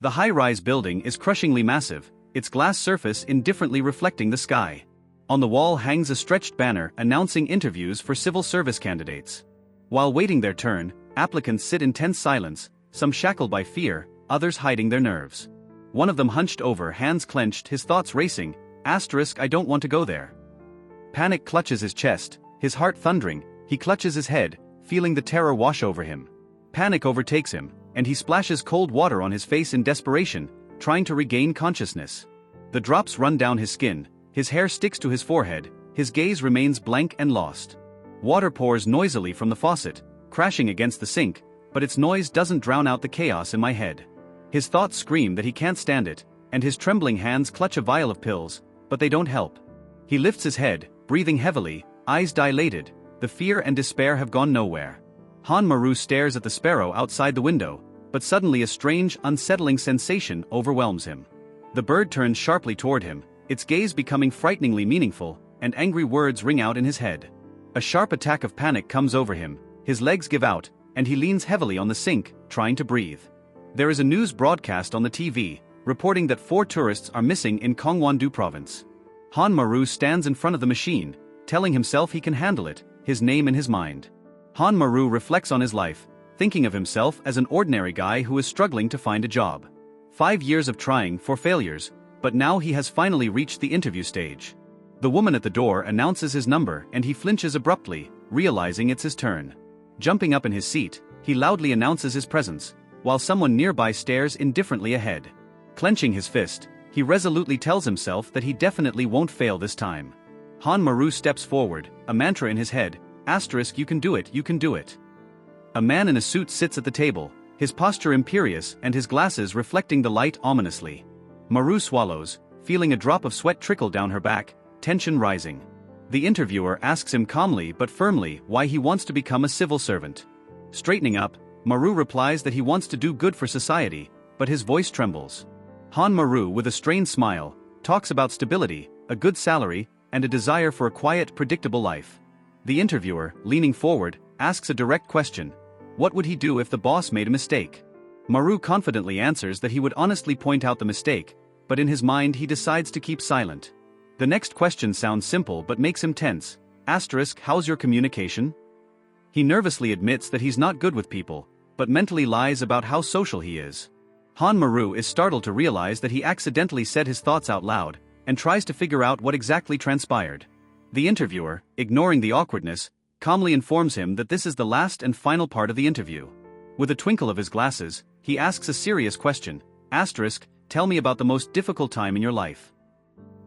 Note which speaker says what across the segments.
Speaker 1: The high-rise building is crushingly massive, its glass surface indifferently reflecting the sky. On the wall hangs a stretched banner announcing interviews for civil service candidates. While waiting their turn, applicants sit in tense silence, some shackled by fear, others hiding their nerves. One of them hunched over, hands clenched, his thoughts racing, I don't want to go there. Panic clutches his chest, his heart thundering, he clutches his head, feeling the terror wash over him. Panic overtakes him, and he splashes cold water on his face in desperation, trying to regain consciousness. The drops run down his skin, his hair sticks to his forehead, his gaze remains blank and lost. Water pours noisily from the faucet, crashing against the sink, but its noise doesn't drown out the chaos in my head. His thoughts scream that he can't stand it, and his trembling hands clutch a vial of pills, but they don't help. He lifts his head, breathing heavily, eyes dilated, the fear and despair have gone nowhere. Maru stares at the sparrow outside the window, but suddenly a strange, unsettling sensation overwhelms him. The bird turns sharply toward him, its gaze becoming frighteningly meaningful, and angry words ring out in his head. A sharp attack of panic comes over him, his legs give out, and he leans heavily on the sink, trying to breathe. There is a news broadcast on the TV, reporting that 4 tourists are missing in Gangwon-do province. Maru stands in front of the machine, telling himself he can handle it, his name in his mind. Maru reflects on his life, thinking of himself as an ordinary guy who is struggling to find a job. 5 years of trying for failures, but now he has finally reached the interview stage. The woman at the door announces his number and he flinches abruptly, realizing it's his turn. Jumping up in his seat, he loudly announces his presence, while someone nearby stares indifferently ahead. Clenching his fist, he resolutely tells himself that he definitely won't fail this time. Maru steps forward, a mantra in his head, you can do it, you can do it. A man in a suit sits at the table, his posture imperious and his glasses reflecting the light ominously. Maru swallows, feeling a drop of sweat trickle down her back, tension rising. The interviewer asks him calmly but firmly why he wants to become a civil servant. Straightening up, Maru replies that he wants to do good for society, but his voice trembles. Maru, with a strained smile, talks about stability, a good salary, and a desire for a quiet, predictable life. The interviewer, leaning forward, asks a direct question. What would he do if the boss made a mistake? Maru confidently answers that he would honestly point out the mistake, but in his mind he decides to keep silent. The next question sounds simple but makes him tense. How's your communication? He nervously admits that he's not good with people, but mentally lies about how social he is. Maru is startled to realize that he accidentally said his thoughts out loud, and tries to figure out what exactly transpired. The interviewer, ignoring the awkwardness, calmly informs him that this is the last and final part of the interview. With a twinkle of his glasses, he asks a serious question. Tell me about the most difficult time in your life.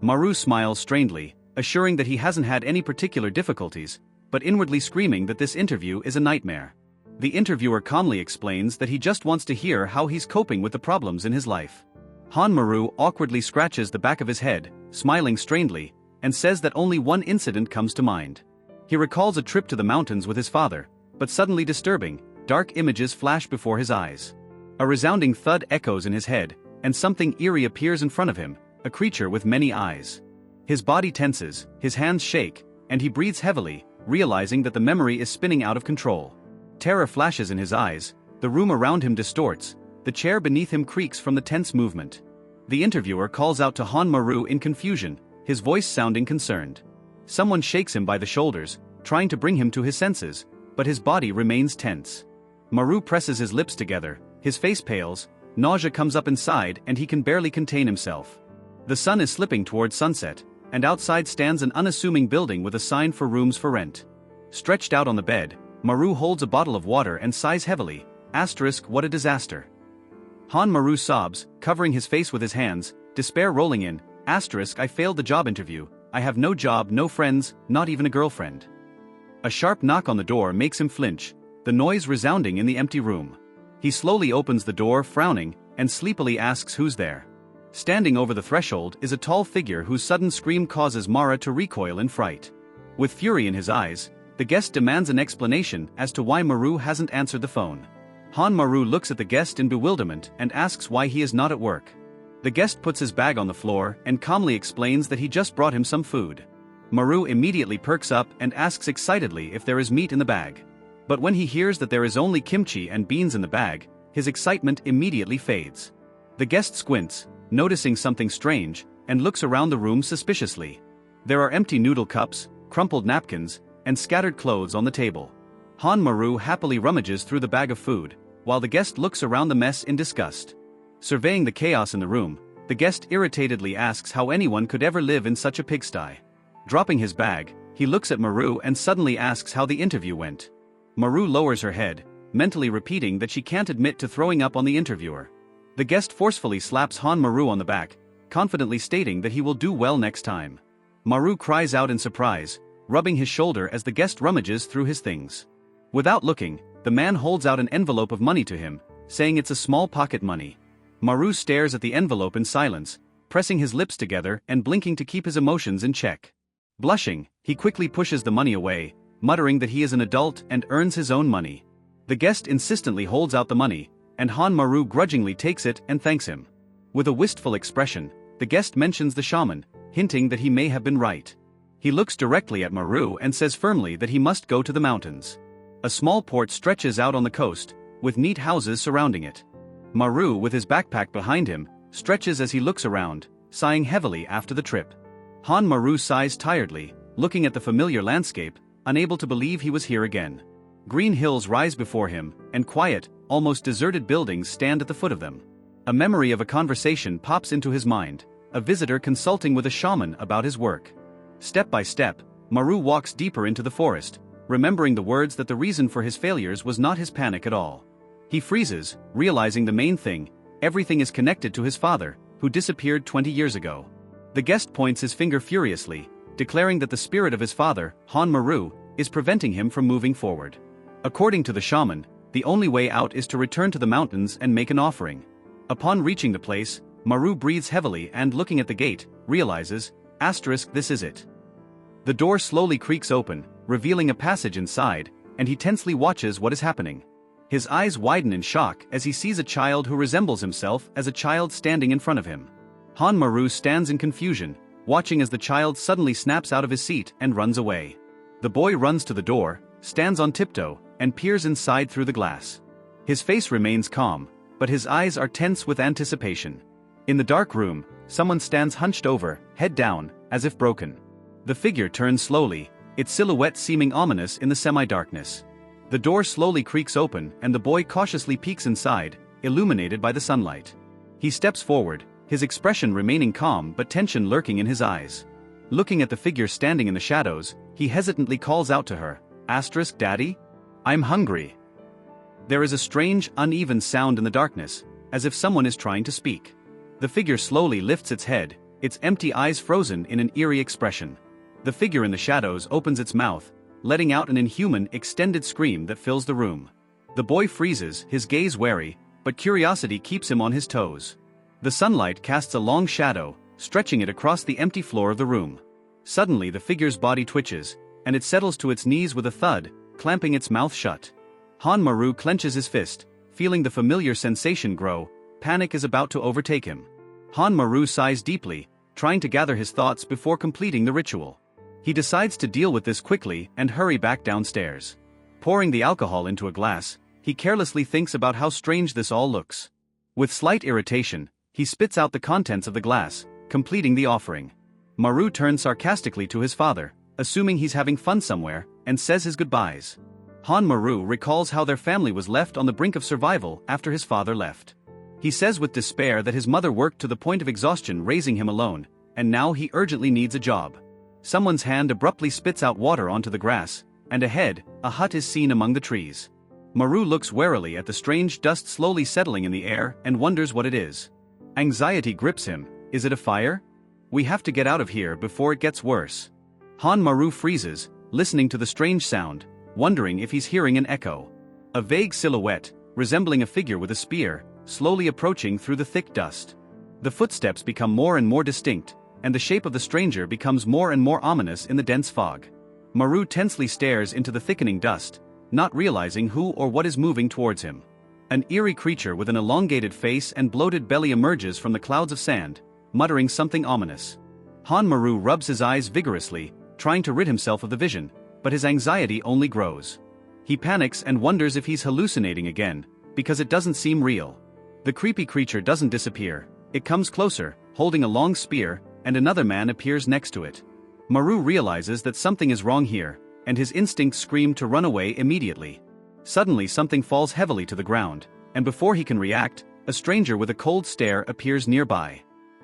Speaker 1: Maru smiles strangely, assuring that he hasn't had any particular difficulties, but inwardly screaming that this interview is a nightmare. The interviewer calmly explains that he just wants to hear how he's coping with the problems in his life. Maru awkwardly scratches the back of his head, smiling strangely, and says that only one incident comes to mind. He recalls a trip to the mountains with his father, but suddenly disturbing, dark images flash before his eyes. A resounding thud echoes in his head, and something eerie appears in front of him, a creature with many eyes. His body tenses, his hands shake, and he breathes heavily, realizing that the memory is spinning out of control. Terror flashes in his eyes, the room around him distorts, the chair beneath him creaks from the tense movement. The interviewer calls out to Maru in confusion, his voice sounding concerned. Someone shakes him by the shoulders, trying to bring him to his senses, but his body remains tense. Maru presses his lips together, his face pales, nausea comes up inside and he can barely contain himself. The sun is slipping towards sunset, and outside stands an unassuming building with a sign for rooms for rent. Stretched out on the bed, Maru holds a bottle of water and sighs heavily. What a disaster. Maru sobs, covering his face with his hands, despair rolling in. I failed the job interview, I have no job, no friends, not even a girlfriend. A sharp knock on the door makes him flinch, the noise resounding in the empty room. He slowly opens the door, frowning, and sleepily asks who's there. Standing over the threshold is a tall figure whose sudden scream causes Mara to recoil in fright. With fury in his eyes, the guest demands an explanation as to why Maru hasn't answered the phone. Maru looks at the guest in bewilderment and asks why he is not at work. The guest puts his bag on the floor and calmly explains that he just brought him some food. Maru immediately perks up and asks excitedly if there is meat in the bag. But when he hears that there is only kimchi and beans in the bag, his excitement immediately fades. The guest squints, noticing something strange, and looks around the room suspiciously. There are empty noodle cups, crumpled napkins, and scattered clothes on the table. Maru happily rummages through the bag of food, while the guest looks around the mess in disgust. Surveying the chaos in the room, the guest irritatedly asks how anyone could ever live in such a pigsty. Dropping his bag, he looks at Maru and suddenly asks how the interview went. Maru lowers her head, mentally repeating that she can't admit to throwing up on the interviewer. The guest forcefully slaps Maru on the back, confidently stating that he will do well next time. Maru cries out in surprise, rubbing his shoulder as the guest rummages through his things. Without looking, the man holds out an envelope of money to him, saying it's a small pocket money. Maru stares at the envelope in silence, pressing his lips together and blinking to keep his emotions in check. Blushing, he quickly pushes the money away, muttering that he is an adult and earns his own money. The guest insistently holds out the money, and Maru grudgingly takes it and thanks him. With a wistful expression, the guest mentions the shaman, hinting that he may have been right. He looks directly at Maru and says firmly that he must go to the mountains. A small port stretches out on the coast, with neat houses surrounding it. Maru, with his backpack behind him, stretches as he looks around, sighing heavily after the trip. Maru sighs tiredly, looking at the familiar landscape, unable to believe he was here again. Green hills rise before him, and quiet, almost deserted buildings stand at the foot of them. A memory of a conversation pops into his mind, a visitor consulting with a shaman about his work. Step by step, Maru walks deeper into the forest, remembering the words that the reason for his failures was not his panic at all. He freezes, realizing the main thing: everything is connected to his father, who disappeared 20 years ago. The guest points his finger furiously, declaring that the spirit of his father, Maru, is preventing him from moving forward. According to the shaman, the only way out is to return to the mountains and make an offering. Upon reaching the place, Maru breathes heavily and, looking at the gate, realizes, this is it. The door slowly creaks open, revealing a passage inside, and he tensely watches what is happening. His eyes widen in shock as he sees a child who resembles himself as a child standing in front of him. Maru stands in confusion, watching as the child suddenly snaps out of his seat and runs away. The boy runs to the door, stands on tiptoe, and peers inside through the glass. His face remains calm, but his eyes are tense with anticipation. In the dark room, someone stands hunched over, head down, as if broken. The figure turns slowly, its silhouette seeming ominous in the semi-darkness. The door slowly creaks open and the boy cautiously peeks inside, illuminated by the sunlight. He steps forward, his expression remaining calm but tension lurking in his eyes. Looking at the figure standing in the shadows, he hesitantly calls out to her, "Daddy? I'm hungry." There is a strange, uneven sound in the darkness, as if someone is trying to speak. The figure slowly lifts its head, its empty eyes frozen in an eerie expression. The figure in the shadows opens its mouth, letting out an inhuman, extended scream that fills the room. The boy freezes, his gaze wary, but curiosity keeps him on his toes. The sunlight casts a long shadow, stretching it across the empty floor of the room. Suddenly the figure's body twitches, and it settles to its knees with a thud, clamping its mouth shut. Maru clenches his fist, feeling the familiar sensation grow. Panic is about to overtake him. Maru sighs deeply, trying to gather his thoughts before completing the ritual. He decides to deal with this quickly and hurry back downstairs. Pouring the alcohol into a glass, he carelessly thinks about how strange this all looks. With slight irritation, he spits out the contents of the glass, completing the offering. Maru turns sarcastically to his father, assuming he's having fun somewhere, and says his goodbyes. Maru recalls how their family was left on the brink of survival after his father left. He says with despair that his mother worked to the point of exhaustion raising him alone, and now he urgently needs a job. Someone's hand abruptly spits out water onto the grass, and ahead, a hut is seen among the trees. Maru looks warily at the strange dust slowly settling in the air and wonders what it is. Anxiety grips him. Is it a fire? We have to get out of here before it gets worse. Maru freezes, listening to the strange sound, wondering if he's hearing an echo. A vague silhouette, resembling a figure with a spear, slowly approaching through the thick dust. The footsteps become more and more distinct, and the shape of the stranger becomes more and more ominous in the dense fog. Maru tensely stares into the thickening dust, not realizing who or what is moving towards him. An eerie creature with an elongated face and bloated belly emerges from the clouds of sand, muttering something ominous. Maru rubs his eyes vigorously, trying to rid himself of the vision, but his anxiety only grows. He panics and wonders if he's hallucinating again, because it doesn't seem real. The creepy creature doesn't disappear, it comes closer, holding a long spear, and another man appears next to it. Maru realizes that something is wrong here, and his instincts scream to run away immediately. Suddenly something falls heavily to the ground, and before he can react, a stranger with a cold stare appears nearby.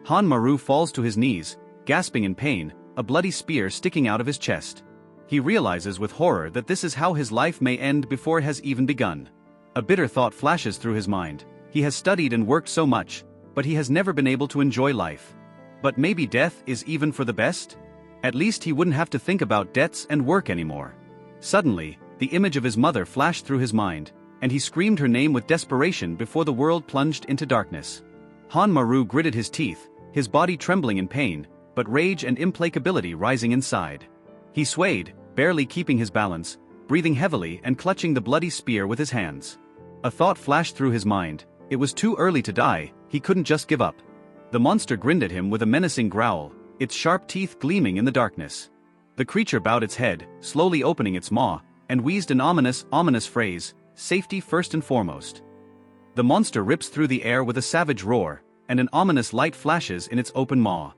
Speaker 1: Maru falls to his knees, gasping in pain, a bloody spear sticking out of his chest. He realizes with horror that this is how his life may end before it has even begun. A bitter thought flashes through his mind. He has studied and worked so much, but he has never been able to enjoy life. But maybe death is even for the best? At least he wouldn't have to think about debts and work anymore. Suddenly, the image of his mother flashed through his mind, and he screamed her name with desperation before the world plunged into darkness. Maru gritted his teeth, his body trembling in pain, but rage and implacability rising inside. He swayed, barely keeping his balance, breathing heavily and clutching the bloody spear with his hands. A thought flashed through his mind: it was too early to die, he couldn't just give up. The monster grinned at him with a menacing growl, its sharp teeth gleaming in the darkness. The creature bowed its head, slowly opening its maw, and wheezed an ominous phrase: "Safety first and foremost." The monster rips through the air with a savage roar, and an ominous light flashes in its open maw.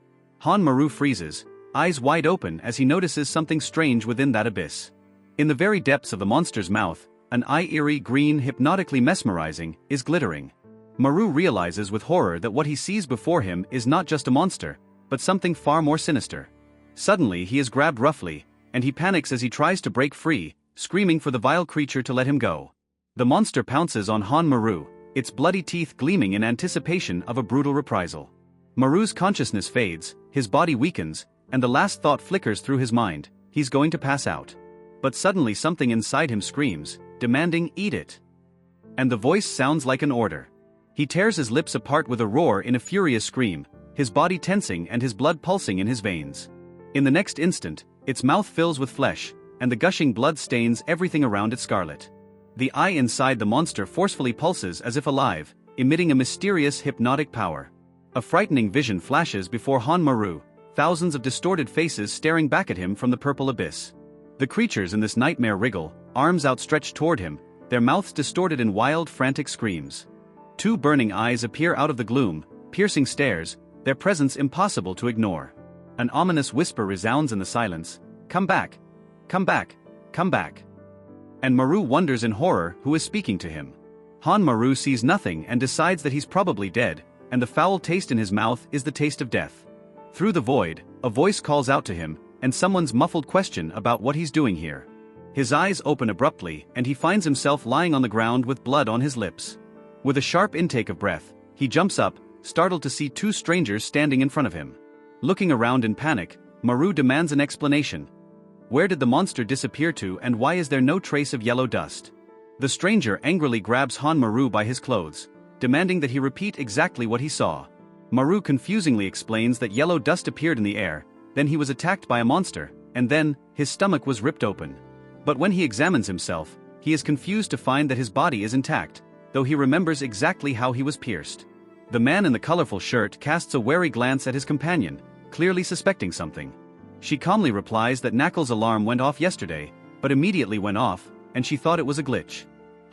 Speaker 1: Maru freezes, eyes wide open as he notices something strange within that abyss. In the very depths of the monster's mouth, an eye eerie green, hypnotically mesmerizing, is glittering. Maru realizes with horror that what he sees before him is not just a monster, but something far more sinister. Suddenly he is grabbed roughly, and he panics as he tries to break free, screaming for the vile creature to let him go. The monster pounces on Maru, its bloody teeth gleaming in anticipation of a brutal reprisal. Maru's consciousness fades, his body weakens, and the last thought flickers through his mind: he's going to pass out. But suddenly something inside him screams, demanding, "Eat it." And the voice sounds like an order. He tears his lips apart with a roar in a furious scream, his body tensing and his blood pulsing in his veins. In the next instant, its mouth fills with flesh, and the gushing blood stains everything around it scarlet. The eye inside the monster forcefully pulses as if alive, emitting a mysterious hypnotic power. A frightening vision flashes before Maru, thousands of distorted faces staring back at him from the purple abyss. The creatures in this nightmare wriggle, arms outstretched toward him, their mouths distorted in wild, frantic screams. Two burning eyes appear out of the gloom, piercing stares, their presence impossible to ignore. An ominous whisper resounds in the silence: "Come back! Come back! Come back!" And Maru wonders in horror who is speaking to him. Maru sees nothing and decides that he's probably dead, and the foul taste in his mouth is the taste of death. Through the void, a voice calls out to him, and someone's muffled question about what he's doing here. His eyes open abruptly, and he finds himself lying on the ground with blood on his lips. With a sharp intake of breath, he jumps up, startled to see two strangers standing in front of him. Looking around in panic, Maru demands an explanation. Where did the monster disappear to, and why is there no trace of yellow dust? The stranger angrily grabs Maru by his clothes, demanding that he repeat exactly what he saw. Maru confusingly explains that yellow dust appeared in the air, then he was attacked by a monster, and then, his stomach was ripped open. But when he examines himself, he is confused to find that his body is intact, though he remembers exactly how he was pierced. The man in the colorful shirt casts a wary glance at his companion, clearly suspecting something. She calmly replies that Knuckles' alarm went off yesterday, but immediately went off, and she thought it was a glitch.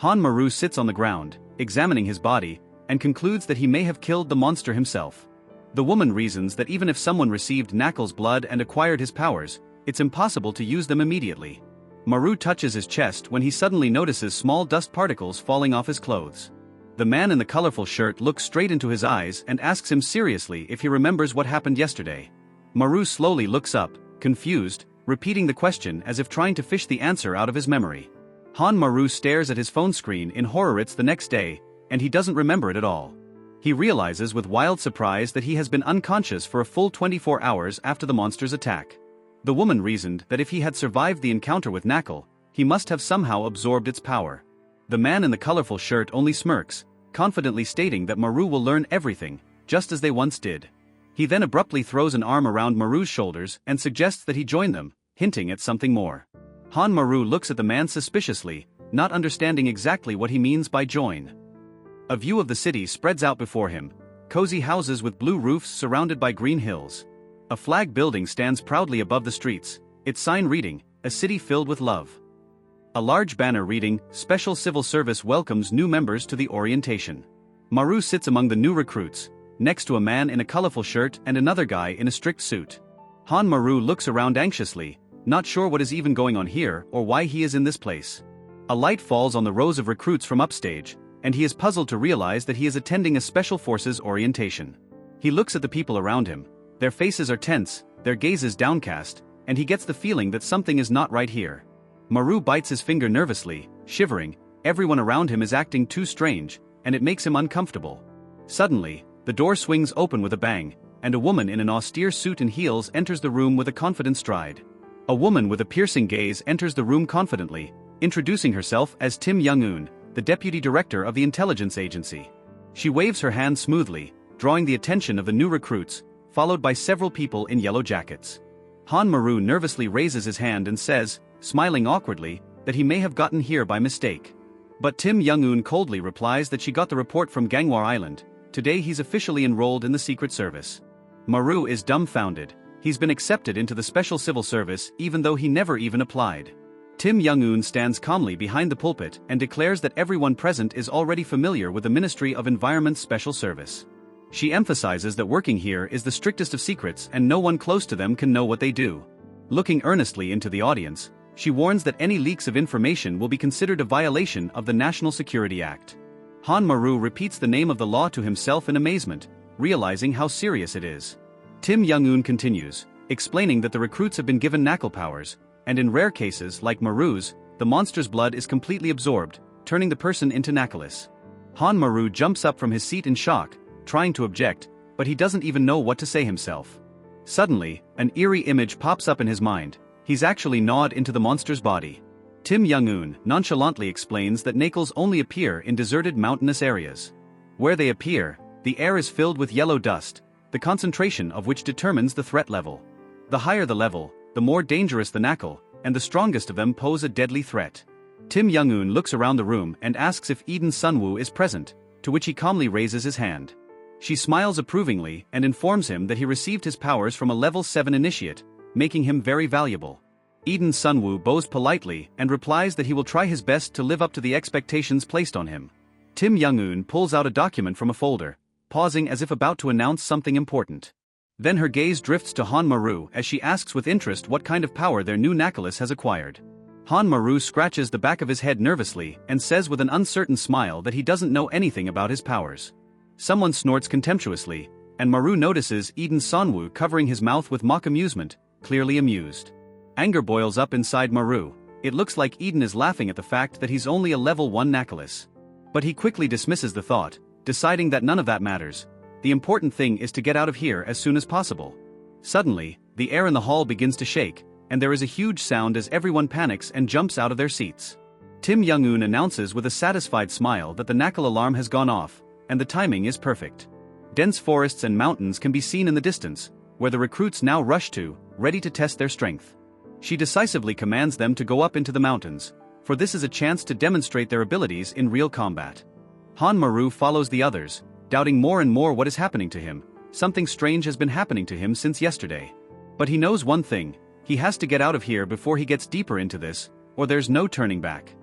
Speaker 1: Maru sits on the ground, examining his body, and concludes that he may have killed the monster himself. The woman reasons that even if someone received Knuckles' blood and acquired his powers, it's impossible to use them immediately. Maru touches his chest when he suddenly notices small dust particles falling off his clothes. The man in the colorful shirt looks straight into his eyes and asks him seriously if he remembers what happened yesterday. Maru slowly looks up, confused, repeating the question as if trying to fish the answer out of his memory. Maru stares at his phone screen in horror. It's the next day, and he doesn't remember it at all. He realizes with wild surprise that he has been unconscious for a full 24 hours after the monster's attack. The woman reasoned that if he had survived the encounter with Knuckle, he must have somehow absorbed its power. The man in the colorful shirt only smirks, confidently stating that Maru will learn everything, just as they once did. He then abruptly throws an arm around Maru's shoulders and suggests that he join them, hinting at something more. Maru looks at the man suspiciously, not understanding exactly what he means by join. A view of the city spreads out before him, cozy houses with blue roofs surrounded by green hills. A flag building stands proudly above the streets, its sign reading, "A city filled with love." A large banner reading, "Special Civil Service welcomes new members to the orientation." Maru sits among the new recruits, next to a man in a colorful shirt and another guy in a strict suit. Maru looks around anxiously, not sure what is even going on here or why he is in this place. A light falls on the rows of recruits from upstage, and he is puzzled to realize that he is attending a special forces orientation. He looks at the people around him, their faces are tense, their gazes downcast, and he gets the feeling that something is not right here. Maru bites his finger nervously, shivering, everyone around him is acting too strange, and it makes him uncomfortable. Suddenly, the door swings open with a bang, and a woman in an austere suit and heels enters the room with a confident stride. A woman with a piercing gaze enters the room confidently, introducing herself as Tim Young-eun, the deputy director of the intelligence agency. She waves her hand smoothly, drawing the attention of the new recruits, followed by several people in yellow jackets. Maru nervously raises his hand and says, smiling awkwardly, that he may have gotten here by mistake. But Tim Young-eun coldly replies that she got the report from Gangwar Island. Today he's officially enrolled in the Secret Service. Maru is dumbfounded. He's been accepted into the Special Civil Service even though he never even applied. Tim Young-eun stands calmly behind the pulpit and declares that everyone present is already familiar with the Ministry of Environment's Special Service. She emphasizes that working here is the strictest of secrets and no one close to them can know what they do. Looking earnestly into the audience, she warns that any leaks of information will be considered a violation of the National Security Act. Maru repeats the name of the law to himself in amazement, realizing how serious it is. Tim Young-eun continues, explaining that the recruits have been given knuckle powers, and in rare cases like Maru's, the monster's blood is completely absorbed, turning the person into knuckleless. Maru jumps up from his seat in shock, trying to object, but he doesn't even know what to say himself. Suddenly, an eerie image pops up in his mind. He's actually gnawed into the monster's body. Tim Young-eun nonchalantly explains that knuckles only appear in deserted mountainous areas. Where they appear, the air is filled with yellow dust, the concentration of which determines the threat level. The higher the level, the more dangerous the knuckle, and the strongest of them pose a deadly threat. Tim Young-eun looks around the room and asks if Eden Sunwoo is present, to which he calmly raises his hand. She smiles approvingly and informs him that he received his powers from a level 7 initiate, making him very valuable. Eden Sunwoo bows politely and replies that he will try his best to live up to the expectations placed on him. Tim Young-eun pulls out a document from a folder, pausing as if about to announce something important. Then her gaze drifts to Maru as she asks with interest what kind of power their new knuckles has acquired. Maru scratches the back of his head nervously and says with an uncertain smile that he doesn't know anything about his powers. Someone snorts contemptuously, and Maru notices Eden Sunwoo covering his mouth with mock amusement, clearly amused. Anger boils up inside Maru. It looks like Eden is laughing at the fact that he's only a level 1 knuckles. But he quickly dismisses the thought, deciding that none of that matters. The important thing is to get out of here as soon as possible. Suddenly, the air in the hall begins to shake, and there is a huge sound as everyone panics and jumps out of their seats. Tim Young-eun announces with a satisfied smile that the knuckle alarm has gone off, and the timing is perfect. Dense forests and mountains can be seen in the distance, where the recruits now rush to, ready to test their strength. She decisively commands them to go up into the mountains, for this is a chance to demonstrate their abilities in real combat. Maru follows the others, doubting more and more what is happening to him. Something strange has been happening to him since yesterday. But he knows one thing, he has to get out of here before he gets deeper into this, or there's no turning back.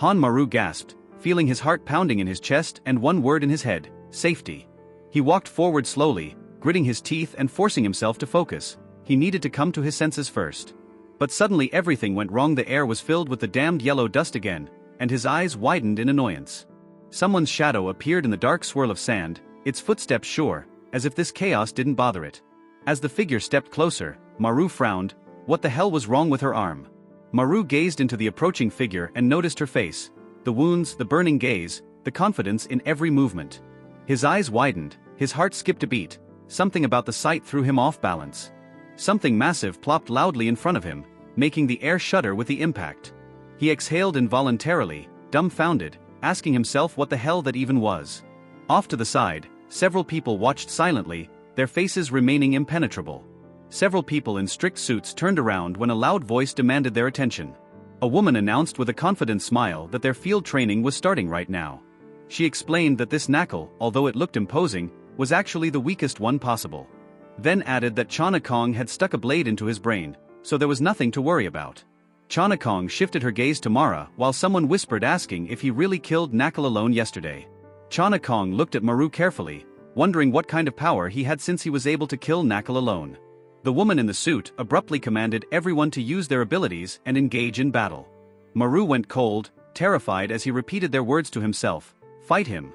Speaker 1: Maru gasped, feeling his heart pounding in his chest and one word in his head, safety. He walked forward slowly, gritting his teeth and forcing himself to focus. He needed to come to his senses first. But suddenly everything went wrong. The air was filled with the damned yellow dust again, and his eyes widened in annoyance. Someone's shadow appeared in the dark swirl of sand, its footsteps sure, as if this chaos didn't bother it. As the figure stepped closer, Maru frowned. What the hell was wrong with her arm? Maru gazed into the approaching figure and noticed her face. The wounds, the burning gaze, the confidence in every movement. His eyes widened, his heart skipped a beat. Something about the sight threw him off balance. Something massive plopped loudly in front of him, making the air shudder with the impact. He exhaled involuntarily, dumbfounded, asking himself what the hell that even was. Off to the side, several people watched silently, their faces remaining impenetrable. Several people in strict suits turned around when a loud voice demanded their attention. A woman announced with a confident smile that their field training was starting right now. She explained that this knuckle, although it looked imposing, was actually the weakest one possible. Then added that Chana Kong had stuck a blade into his brain, so there was nothing to worry about. Chana Kong shifted her gaze to Mara while someone whispered asking if he really killed Knuckle alone yesterday. Chana Kong looked at Maru carefully, wondering what kind of power he had since he was able to kill Knuckle alone. The woman in the suit abruptly commanded everyone to use their abilities and engage in battle. Maru went cold, terrified as he repeated their words to himself, "Fight him."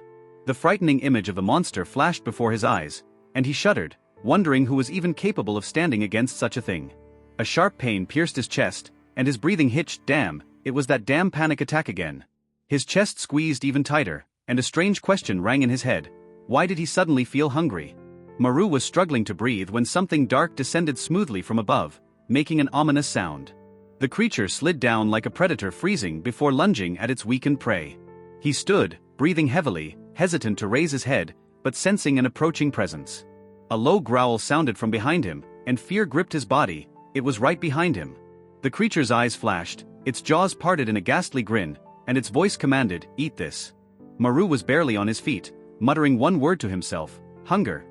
Speaker 1: The frightening image of the monster flashed before his eyes, and he shuddered, wondering who was even capable of standing against such a thing. A sharp pain pierced his chest, and his breathing hitched. Damn, it was that damn panic attack again. His chest squeezed even tighter, and a strange question rang in his head. Why did he suddenly feel hungry? Maru was struggling to breathe when something dark descended smoothly from above, making an ominous sound. The creature slid down like a predator freezing before lunging at its weakened prey. He stood, breathing heavily, hesitant to raise his head, but sensing an approaching presence. A low growl sounded from behind him, and fear gripped his body. It was right behind him. The creature's eyes flashed, its jaws parted in a ghastly grin, and its voice commanded, "Eat this." Maru was barely on his feet, muttering one word to himself, "Hunger.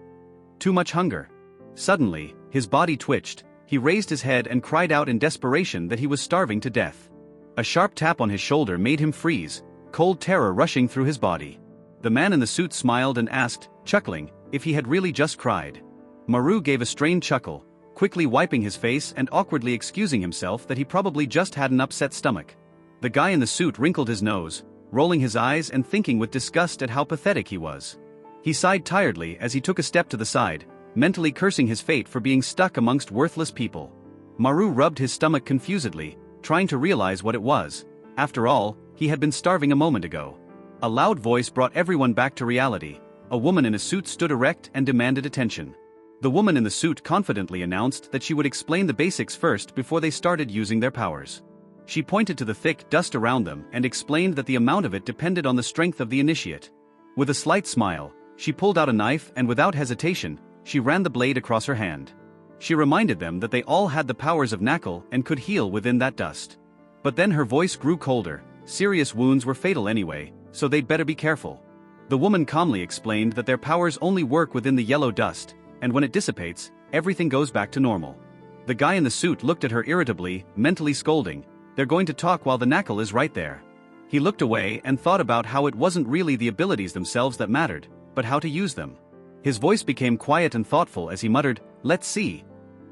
Speaker 1: Too much hunger." Suddenly, his body twitched, he raised his head and cried out in desperation that he was starving to death. A sharp tap on his shoulder made him freeze, cold terror rushing through his body. The man in the suit smiled and asked, chuckling, if he had really just cried. Maru gave a strained chuckle, quickly wiping his face and awkwardly excusing himself that he probably just had an upset stomach. The guy in the suit wrinkled his nose, rolling his eyes and thinking with disgust at how pathetic he was. He sighed tiredly as he took a step to the side, mentally cursing his fate for being stuck amongst worthless people. Maru rubbed his stomach confusedly, trying to realize what it was. After all, he had been starving a moment ago. A loud voice brought everyone back to reality. A woman in a suit stood erect and demanded attention. The woman in the suit confidently announced that she would explain the basics first before they started using their powers. She pointed to the thick dust around them and explained that the amount of it depended on the strength of the initiate. With a slight smile, she pulled out a knife and without hesitation, she ran the blade across her hand. She reminded them that they all had the powers of Knuckle and could heal within that dust. But then her voice grew colder. Serious wounds were fatal anyway, so they'd better be careful. The woman calmly explained that their powers only work within the yellow dust, and when it dissipates, everything goes back to normal. The guy in the suit looked at her irritably, mentally scolding, "They're going to talk while the Knuckle is right there." He looked away and thought about how it wasn't really the abilities themselves that mattered, but how to use them. His voice became quiet and thoughtful as he muttered, "Let's see,"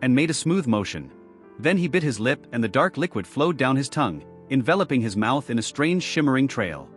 Speaker 1: and made a smooth motion. Then he bit his lip and the dark liquid flowed down his tongue, enveloping his mouth in a strange shimmering trail.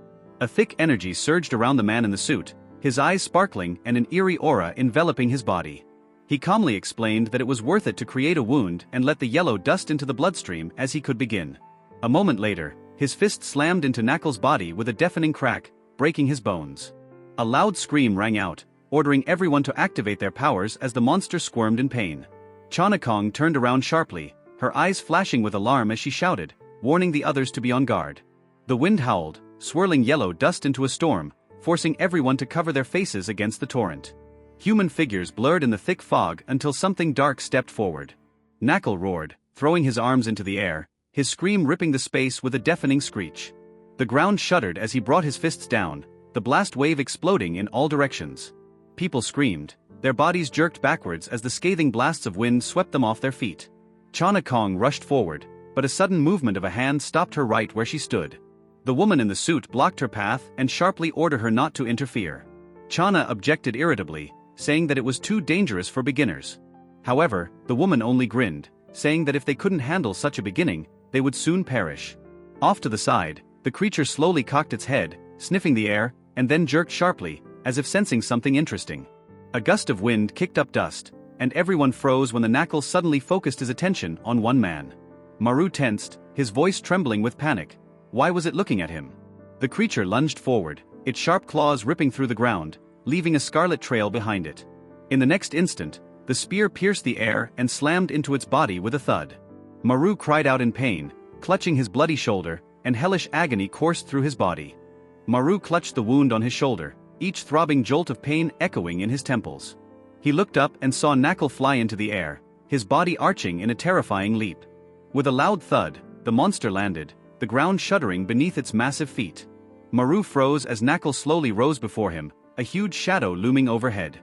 Speaker 1: A thick energy surged around the man in the suit, his eyes sparkling and an eerie aura enveloping his body. He calmly explained that it was worth it to create a wound and let the yellow dust into the bloodstream as he could begin. A moment later, his fist slammed into Knuckle's body with a deafening crack, breaking his bones. A loud scream rang out, ordering everyone to activate their powers as the monster squirmed in pain. Chana Kong turned around sharply, her eyes flashing with alarm as she shouted, warning the others to be on guard. The wind howled, swirling yellow dust into a storm, forcing everyone to cover their faces against the torrent. Human figures blurred in the thick fog until something dark stepped forward. Knuckle roared, throwing his arms into the air, his scream ripping the space with a deafening screech. The ground shuddered as he brought his fists down, the blast wave exploding in all directions. People screamed, their bodies jerked backwards as the scathing blasts of wind swept them off their feet. Chana Kong rushed forward, but a sudden movement of a hand stopped her right where she stood. The woman in the suit blocked her path and sharply ordered her not to interfere. Chana objected irritably, saying that it was too dangerous for beginners. However, the woman only grinned, saying that if they couldn't handle such a beginning, they would soon perish. Off to the side, the creature slowly cocked its head, sniffing the air, and then jerked sharply, as if sensing something interesting. A gust of wind kicked up dust, and everyone froze when the Knuckle suddenly focused his attention on one man. Maru tensed, his voice trembling with panic. Why was it looking at him? The creature lunged forward, its sharp claws ripping through the ground, leaving a scarlet trail behind it. In the next instant, the spear pierced the air and slammed into its body with a thud. Maru cried out in pain, clutching his bloody shoulder, and hellish agony coursed through his body. Maru clutched the wound on his shoulder, each throbbing jolt of pain echoing in his temples. He looked up and saw Knuckle fly into the air, his body arching in a terrifying leap. With a loud thud, the monster landed, the ground shuddering beneath its massive feet. Maru froze as Knuckle slowly rose before him, a huge shadow looming overhead.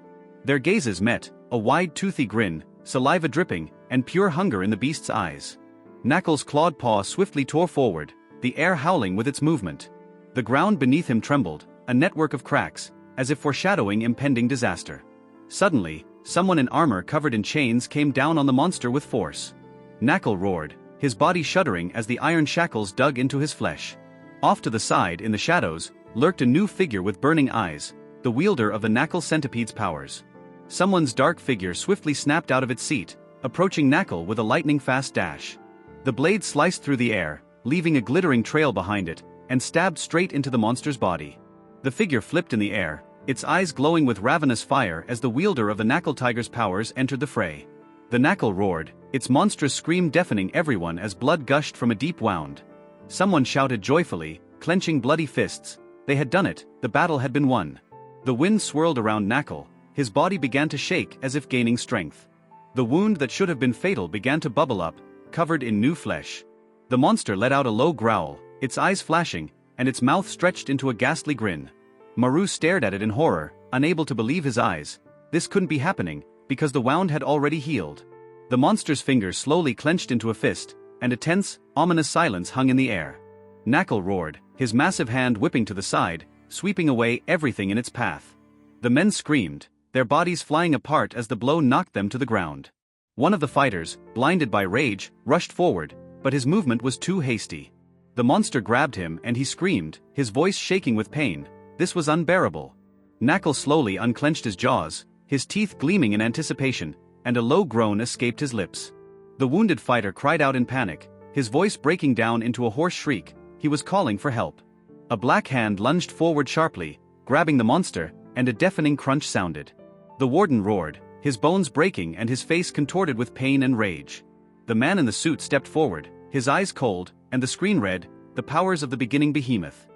Speaker 1: Their gazes met, a wide toothy grin, saliva dripping, and pure hunger in the beast's eyes. Knuckle's clawed paw swiftly tore forward, the air howling with its movement. The ground beneath him trembled, a network of cracks, as if foreshadowing impending disaster. Suddenly, someone in armor covered in chains came down on the monster with force. Knuckle roared, his body shuddering as the iron shackles dug into his flesh. Off to the side in the shadows, lurked a new figure with burning eyes, the wielder of the Knuckle centipede's powers. Someone's dark figure swiftly snapped out of its seat, approaching Knuckle with a lightning-fast dash. The blade sliced through the air, leaving a glittering trail behind it, and stabbed straight into the monster's body. The figure flipped in the air, its eyes glowing with ravenous fire as the wielder of the Knuckle tiger's powers entered the fray. The Knuckle roared, its monstrous scream deafening everyone as blood gushed from a deep wound. Someone shouted joyfully, clenching bloody fists. They had done it, the battle had been won. The wind swirled around Knuckle, his body began to shake as if gaining strength. The wound that should have been fatal began to bubble up, covered in new flesh. The monster let out a low growl, its eyes flashing, and its mouth stretched into a ghastly grin. Maru stared at it in horror, unable to believe his eyes. This couldn't be happening, because the wound had already healed. The monster's fingers slowly clenched into a fist, and a tense, ominous silence hung in the air. Knuckle roared, his massive hand whipping to the side, sweeping away everything in its path. The men screamed, their bodies flying apart as the blow knocked them to the ground. One of the fighters, blinded by rage, rushed forward, but his movement was too hasty. The monster grabbed him and he screamed, his voice shaking with pain. This was unbearable. Knuckle slowly unclenched his jaws, his teeth gleaming in anticipation, and a low groan escaped his lips. The wounded fighter cried out in panic, his voice breaking down into a hoarse shriek. He was calling for help. A black hand lunged forward sharply, grabbing the monster, and a deafening crunch sounded. The warden roared, his bones breaking and his face contorted with pain and rage. The man in the suit stepped forward, his eyes cold, and the screen read, "The powers of the beginning behemoth."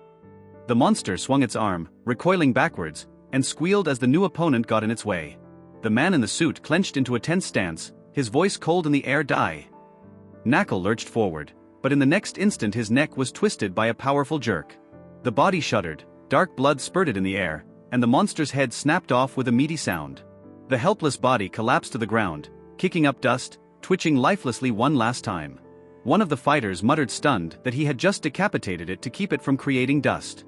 Speaker 1: The monster swung its arm, recoiling backwards, and squealed as the new opponent got in its way. The man in the suit clenched into a tense stance, his voice cold in the air. Die. Knuckle lurched forward, but in the next instant his neck was twisted by a powerful jerk. The body shuddered, dark blood spurted in the air, and the monster's head snapped off with a meaty sound. The helpless body collapsed to the ground, kicking up dust, twitching lifelessly one last time. One of the fighters muttered stunned that he had just decapitated it to keep it from creating dust.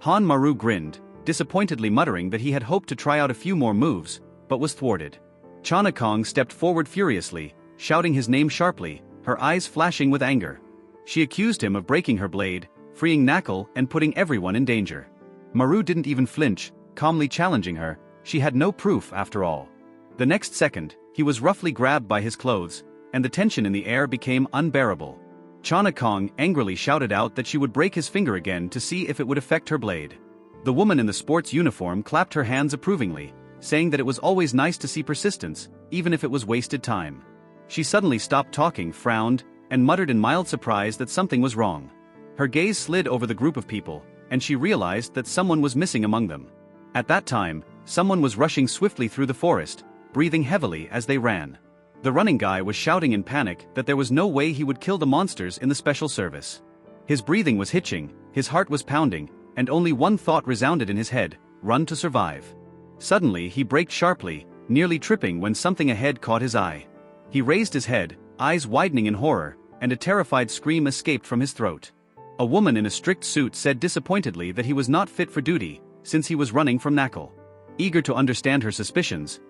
Speaker 1: Maru grinned, disappointedly muttering that he had hoped to try out a few more moves, but was thwarted. Kong stepped forward furiously, shouting his name sharply, her eyes flashing with anger. She accused him of breaking her blade, freeing Knuckle and putting everyone in danger. Maru didn't even flinch, calmly challenging her. She had no proof after all. The next second, he was roughly grabbed by his clothes, and the tension in the air became unbearable. Kong angrily shouted out that she would break his finger again to see if it would affect her blade. The woman in the sports uniform clapped her hands approvingly, saying that it was always nice to see persistence, even if it was wasted time. She suddenly stopped talking, frowned, and muttered in mild surprise that something was wrong. Her gaze slid over the group of people, and she realized that someone was missing among them. At that time, someone was rushing swiftly through the forest, breathing heavily as they ran. The running guy was shouting in panic that there was no way he would kill the monsters in the special service. His breathing was hitching, his heart was pounding, and only one thought resounded in his head: run to survive. Suddenly he braked sharply, nearly tripping when something ahead caught his eye. He raised his head, eyes widening in horror, and a terrified scream escaped from his throat. A woman in a strict suit said disappointedly that he was not fit for duty, since he was running from Knuckle. Eager to understand her suspicions,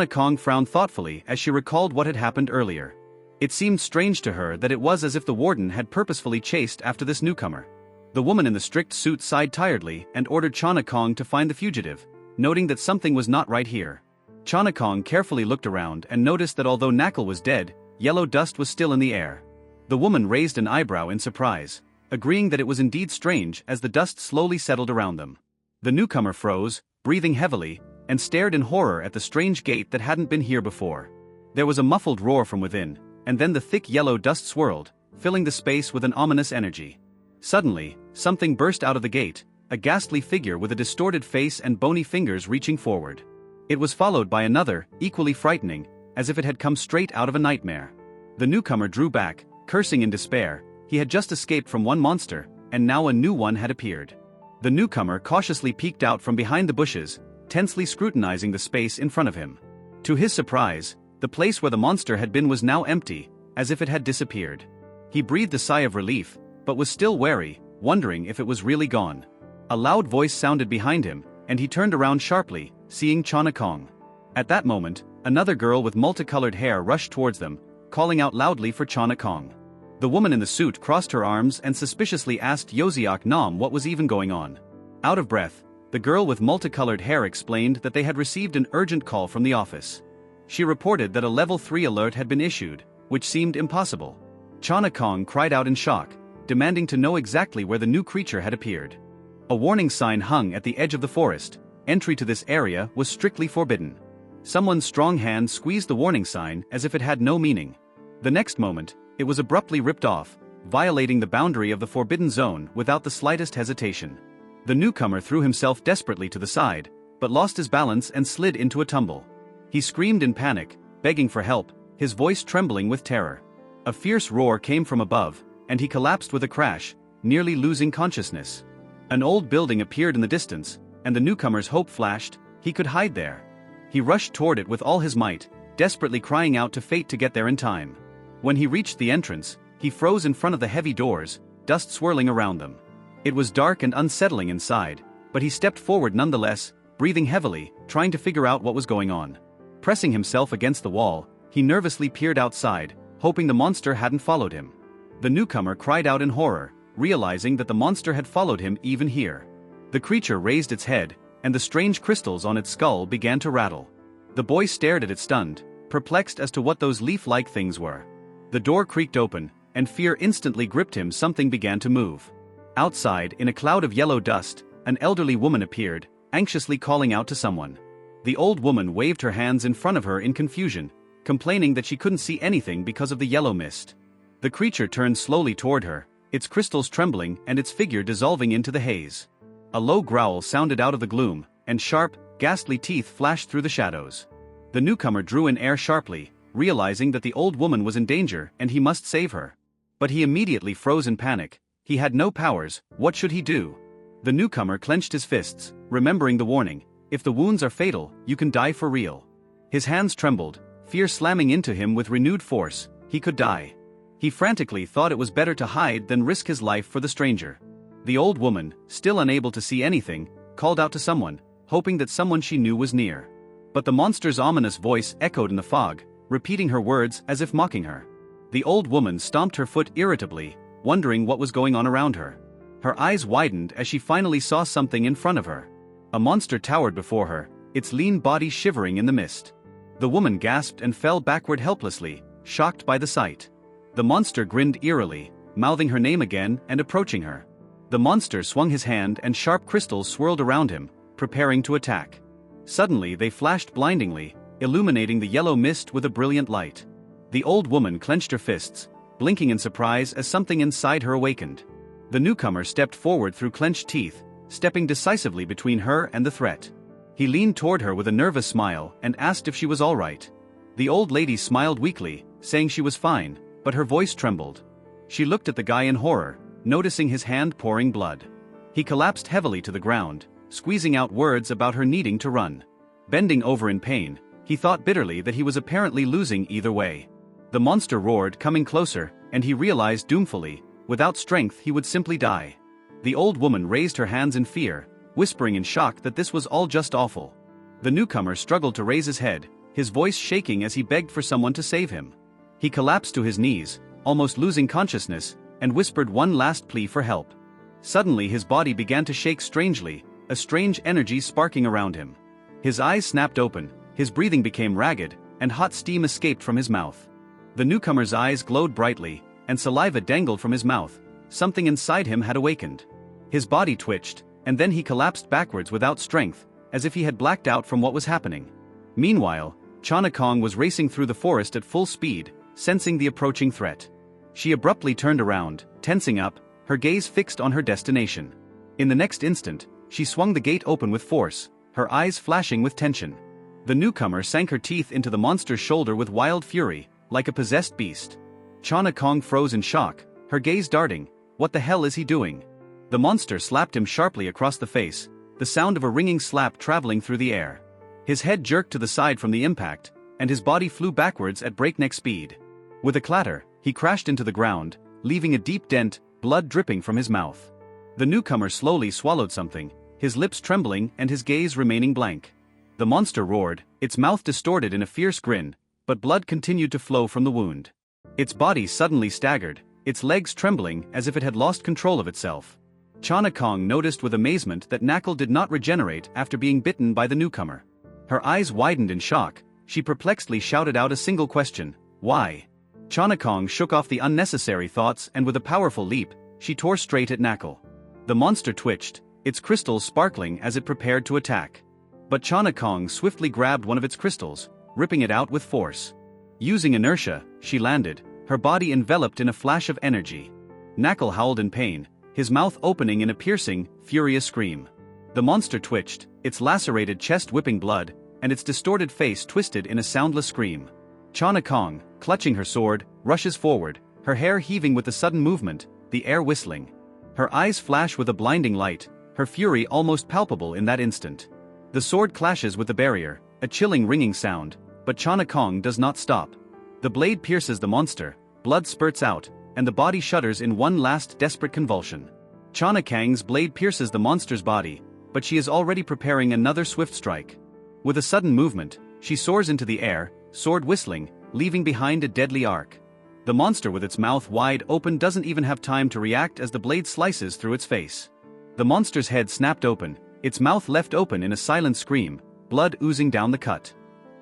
Speaker 1: Kong frowned thoughtfully as she recalled what had happened earlier. It seemed strange to her that it was as if the warden had purposefully chased after this newcomer. The woman in the strict suit sighed tiredly and ordered Kong to find the fugitive, noting that something was not right here. Kong carefully looked around and noticed that although Knuckle was dead, yellow dust was still in the air. The woman raised an eyebrow in surprise, agreeing that it was indeed strange as the dust slowly settled around them. The newcomer froze, breathing heavily, and stared in horror at the strange gate that hadn't been here before. There was a muffled roar from within, and then the thick yellow dust swirled, filling the space with an ominous energy. Suddenly, something burst out of the gate, a ghastly figure with a distorted face and bony fingers reaching forward. It was followed by another, equally frightening, as if it had come straight out of a nightmare. The newcomer drew back, cursing in despair. He had just escaped from one monster, and now a new one had appeared. The newcomer cautiously peeked out from behind the bushes, tensely scrutinizing the space in front of him. To his surprise, the place where the monster had been was now empty, as if it had disappeared. He breathed a sigh of relief, but was still wary, wondering if it was really gone. A loud voice sounded behind him, and he turned around sharply, seeing Chana Kong. At that moment, another girl with multicolored hair rushed towards them, calling out loudly for Chana Kong. The woman in the suit crossed her arms and suspiciously asked Yoziak Nam what was even going on. Out of breath, the girl with multicolored hair explained that they had received an urgent call from the office. She reported that a level 3 alert had been issued, which seemed impossible. Chana Kong cried out in shock, demanding to know exactly where the new creature had appeared. A warning sign hung at the edge of the forest. Entry to this area was strictly forbidden. Someone's strong hand squeezed the warning sign as if it had no meaning. The next moment, it was abruptly ripped off, violating the boundary of the forbidden zone without the slightest hesitation. The newcomer threw himself desperately to the side, but lost his balance and slid into a tumble. He screamed in panic, begging for help, his voice trembling with terror. A fierce roar came from above, and he collapsed with a crash, nearly losing consciousness. An old building appeared in the distance, and the newcomer's hope flashed, he could hide there. He rushed toward it with all his might, desperately crying out to fate to get there in time. When he reached the entrance, he froze in front of the heavy doors, dust swirling around them. It was dark and unsettling inside, but he stepped forward nonetheless, breathing heavily, trying to figure out what was going on. Pressing himself against the wall, he nervously peered outside, hoping the monster hadn't followed him. The newcomer cried out in horror, realizing that the monster had followed him even here. The creature raised its head, and the strange crystals on its skull began to rattle. The boy stared at it stunned, perplexed as to what those leaf-like things were. The door creaked open, and fear instantly gripped him. Something began to move. Outside, in a cloud of yellow dust, an elderly woman appeared, anxiously calling out to someone. The old woman waved her hands in front of her in confusion, complaining that she couldn't see anything because of the yellow mist. The creature turned slowly toward her, its crystals trembling and its figure dissolving into the haze. A low growl sounded out of the gloom, and sharp, ghastly teeth flashed through the shadows. The newcomer drew in air sharply, realizing that the old woman was in danger and he must save her. But he immediately froze in panic. He had no powers. What should he do? The newcomer clenched his fists, remembering the warning, if the wounds are fatal, you can die for real. His hands trembled, fear slamming into him with renewed force, he could die. He frantically thought it was better to hide than risk his life for the stranger. The old woman, still unable to see anything, called out to someone, hoping that someone she knew was near. But the monster's ominous voice echoed in the fog, repeating her words as if mocking her. The old woman stomped her foot irritably, wondering what was going on around her. Her eyes widened as she finally saw something in front of her. A monster towered before her, its lean body shivering in the mist. The woman gasped and fell backward helplessly, shocked by the sight. The monster grinned eerily, mouthing her name again and approaching her. The monster swung his hand and sharp crystals swirled around him, preparing to attack. Suddenly they flashed blindingly, illuminating the yellow mist with a brilliant light. The old woman clenched her fists, blinking in surprise as something inside her awakened. The newcomer stepped forward through clenched teeth, stepping decisively between her and the threat. He leaned toward her with a nervous smile and asked if she was all right. The old lady smiled weakly, saying she was fine, but her voice trembled. She looked at the guy in horror, noticing his hand pouring blood. He collapsed heavily to the ground, squeezing out words about her needing to run. Bending over in pain, he thought bitterly that he was apparently losing either way. The monster roared, coming closer, and he realized doomfully, without strength he would simply die. The old woman raised her hands in fear, whispering in shock that this was all just awful. The newcomer struggled to raise his head, his voice shaking as he begged for someone to save him. He collapsed to his knees, almost losing consciousness, and whispered one last plea for help. Suddenly his body began to shake strangely, a strange energy sparking around him. His eyes snapped open, his breathing became ragged, and hot steam escaped from his mouth. The newcomer's eyes glowed brightly, and saliva dangled from his mouth. Something inside him had awakened. His body twitched, and then he collapsed backwards without strength, as if he had blacked out from what was happening. Meanwhile, Chana Kong was racing through the forest at full speed, sensing the approaching threat. She abruptly turned around, tensing up, her gaze fixed on her destination. In the next instant, she swung the gate open with force, her eyes flashing with tension. The newcomer sank her teeth into the monster's shoulder with wild fury, like a possessed beast. Chana Kong froze in shock, her gaze darting. What the hell is he doing? The monster slapped him sharply across the face, the sound of a ringing slap traveling through the air. His head jerked to the side from the impact, and his body flew backwards at breakneck speed. With a clatter, he crashed into the ground, leaving a deep dent, blood dripping from his mouth. The newcomer slowly swallowed something, his lips trembling and his gaze remaining blank. The monster roared, its mouth distorted in a fierce grin, but blood continued to flow from the wound. Its body suddenly staggered, its legs trembling as if it had lost control of itself. Kong noticed with amazement that Knuckle did not regenerate after being bitten by the newcomer. Her eyes widened in shock, she perplexedly shouted out a single question, "Why?" Kong shook off the unnecessary thoughts and with a powerful leap, she tore straight at Knuckle. The monster twitched, its crystals sparkling as it prepared to attack. But Kong swiftly grabbed one of its crystals, ripping it out with force. Using inertia, she landed, her body enveloped in a flash of energy. Knuckle howled in pain, his mouth opening in a piercing, furious scream. The monster twitched, its lacerated chest whipping blood, and its distorted face twisted in a soundless scream. Kong, clutching her sword, rushes forward, her hair heaving with the sudden movement, the air whistling. Her eyes flash with a blinding light, her fury almost palpable in that instant. The sword clashes with the barrier, a chilling ringing sound, but Kong does not stop. The blade pierces the monster, blood spurts out, and the body shudders in one last desperate convulsion. Kang's blade pierces the monster's body, but she is already preparing another swift strike. With a sudden movement, she soars into the air, sword whistling, leaving behind a deadly arc. The monster with its mouth wide open doesn't even have time to react as the blade slices through its face. The monster's head snapped open, its mouth left open in a silent scream, blood oozing down the cut.